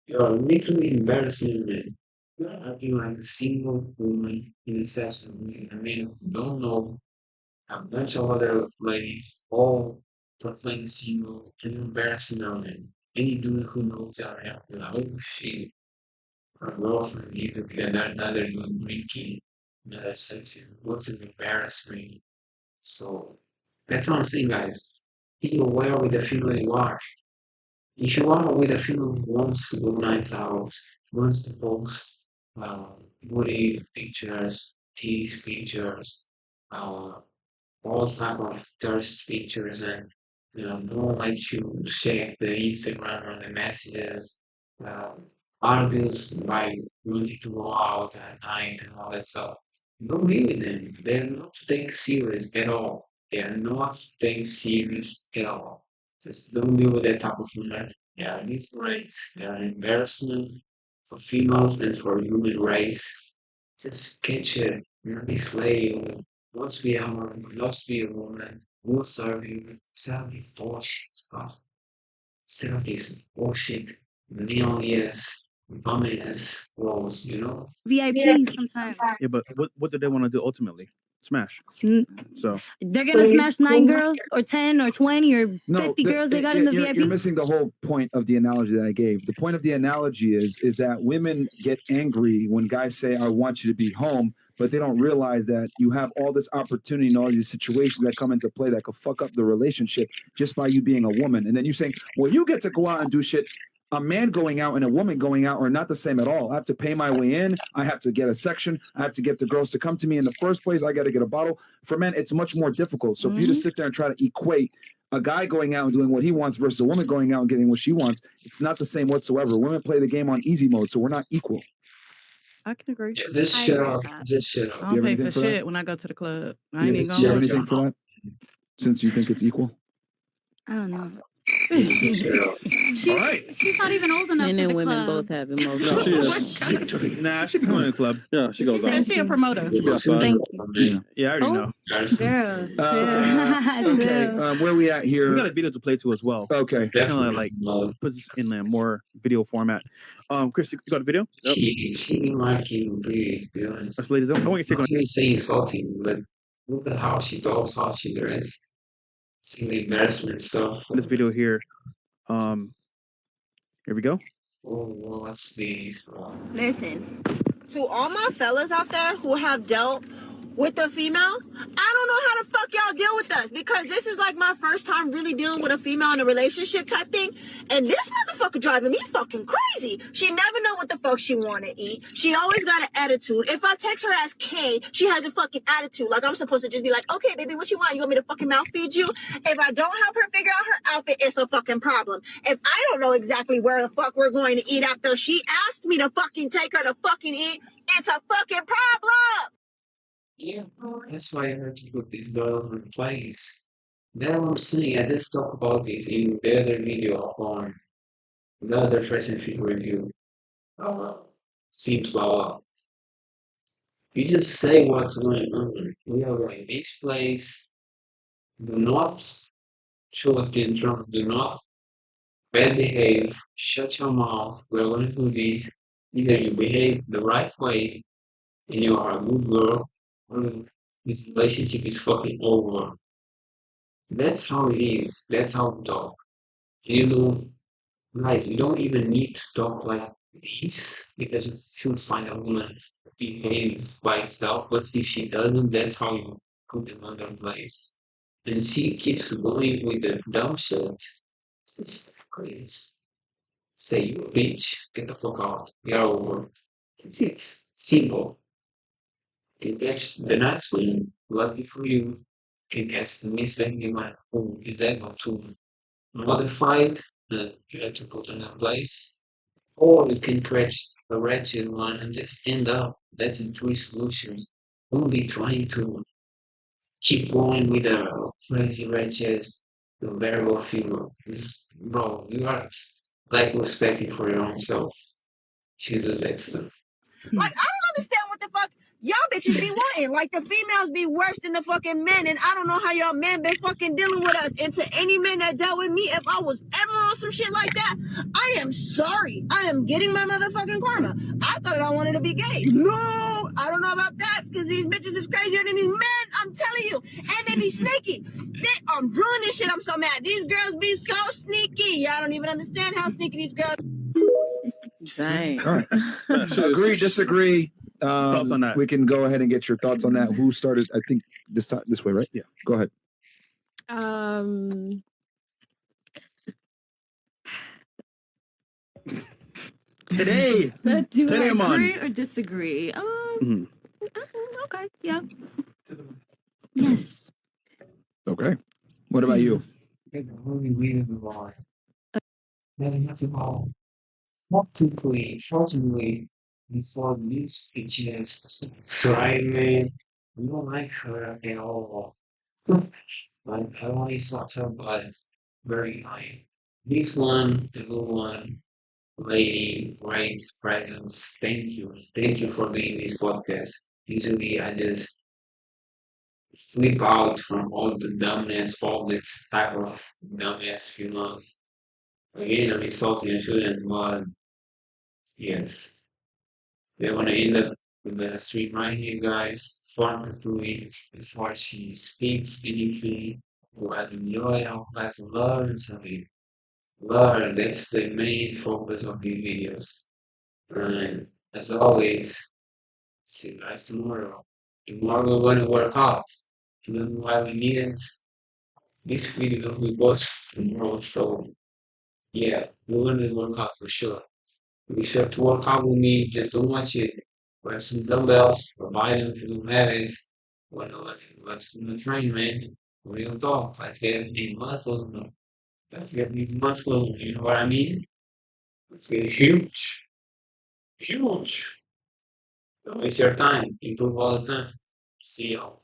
You're literally embarrassing men. You're acting like a single woman in a session with a man who don't know a bunch of other ladies, all proclaim single and embarrassing them. Any dude who knows that have like, oh shit, our girlfriend either with another dude drinking, another section. What's an embarrassment? So that's what I'm saying, guys. Be aware with the female you are. If you are with a female who wants to go nights out, wants to post booty pictures, teeth pictures, all type of thirst pictures, and don't let you check the Instagram or the messages, uh, argues by wanting to go out at night and all that stuff. Don't be with them. They're not taken serious at all. They are not taken serious at all. Just don't be with that type of woman. They are disgrace. They are an embarrassment for females and for human race. Just catch it. You're a slave. Wants to be a woman, loves to be a woman, will serve you. Instead of this bullshit stuff. Instead of this bullshit millions, dumbass roles, VIP sometimes. Yeah, but what do they want to do ultimately? Smash. So They're gonna smash 9 girls or 10 or 20 or 50 girls they got in the you're, VIP. You're missing the whole point of the analogy that I gave. The point of the analogy is that women get angry when guys say, I want you to be home, but they don't realize that you have all this opportunity and all these situations that come into play that could fuck up the relationship just by you being a woman. And then you saying, well, you get to go out and do shit. A man going out and a woman going out are not the same at all. I have to pay my way in. I have to get a section. I have to get the girls to come to me in the first place. I got to get a bottle. For men, it's much more difficult. So for you to sit there and try to equate a guy going out and doing what he wants versus a woman going out and getting what she wants, it's not the same whatsoever. Women play the game on easy mode, so we're not equal. I can agree. Yeah, just shut up. Just shut up. I don't pay for shit when I go to the club. I ain't even Do you have gonna anything for that? Since you think it's equal? I don't know. She, All right. She's not even old enough Men for and the women club. both have No, emotions. she is. Nah, she be going to the club. Yeah, she goes Thank out. She a promoter. She be outside. Thank you. Yeah, I already know. Girl, Okay, where we at here? We got a video to play to as well. Okay. Kind of like puts us in a more video format. Chris, you got a video? She like you, really, to be honest. Let's ladies, I want you to take Not on. even saying insulting, but look at how she talks, how she dresses. See the embarrassment stuff. This video here. Here we go. Oh, what's this? Listen, to all my fellas out there who have dealt with a female, I don't know how the fuck y'all deal with us, because this is like my first time really dealing with a female in a relationship type thing, and this motherfucker driving me fucking crazy. She never know what the fuck she want to eat. She always got an attitude. If I text her as K, she has a fucking attitude. Like I'm supposed to just be like, okay, baby, what you want? You want me to fucking mouth feed you? If I don't help her figure out her outfit, it's a fucking problem. If I don't know exactly where the fuck we're going to eat after she asked me to fucking take her to fucking eat, it's a fucking problem. Yeah, that's why I had to put this girl in place. That's what I'm saying. I just talked about this in the other video on the other first and fit review. Seems well. You just say what's going on. We are in this place. Do not show a tantrum. Do not bad behave. Shut your mouth. We're going to do this. Either you behave the right way and you are a good girl, or this relationship is fucking over. That's how it is. That's how we talk. You know, guys, you don't even need to talk like this because you should find a woman that behaves by itself. But if she doesn't, that's how you put them under place. And she keeps going with the dumb shit. It's crazy. Say you a bitch, get the fuck out. We are over. It's it. Simple. Can catch the next one. Lucky for you. Can catch the mistake in my home. Is that not too modified? You have to put in a place. Or you can create a wretched one and just end up. That's the three solutions. Don't be trying to keep going with a crazy wretched the variable figure. Bro, you are like respecting for your own self. You do that stuff. Like, I don't understand what the fuck y'all bitches be wanting. Like, the females be worse than the fucking men, and I don't know how y'all men been fucking dealing with us. And to any men that dealt with me, if I was ever on some shit like that, I am sorry. I am getting my motherfucking karma. I thought I wanted to be gay. No, I don't know about that, because these bitches is crazier than these men, I'm telling you. And they be sneaky. I'm doing this shit, I'm so mad. These girls be so sneaky. Y'all don't even understand how sneaky these girls. Dang. All right. Agree, disagree. Thoughts on that? We can go ahead and get your thoughts on that. Who started? I think this way, right? Yeah. Go ahead. Today. Do Today I I'm on. agree or disagree? Okay, yeah. Yes. Okay. What about you? Not too clean. Fortunately, before these pictures, Simon, we don't like her at all. Like, I only saw her, but very high. This one, the blue one, lady, great presence. Thank you. Thank you for doing this podcast. Usually, I just flip out from all the dumbness, all this type of dumbness females. Again, I'm insulting, I shouldn't, but yes. They want to end up with the stream right here, guys. Formatively, before she speaks anything, who has enjoyed, who has learned something. Learn, that's the main focus of these videos. And as always, see you guys tomorrow. Tomorrow we're going to work out. You know why we need it? This video we post tomorrow, so yeah, we're going to work out for sure. Be sure to work out with me. Just don't watch it. Grab some dumbbells or buy them if you don't have it. Let's go to train, man. Real talk. Let's get these muscles. Let's get these muscles. You know what I mean? Let's get huge. Huge. Don't waste your time. Improve all the time. See y'all.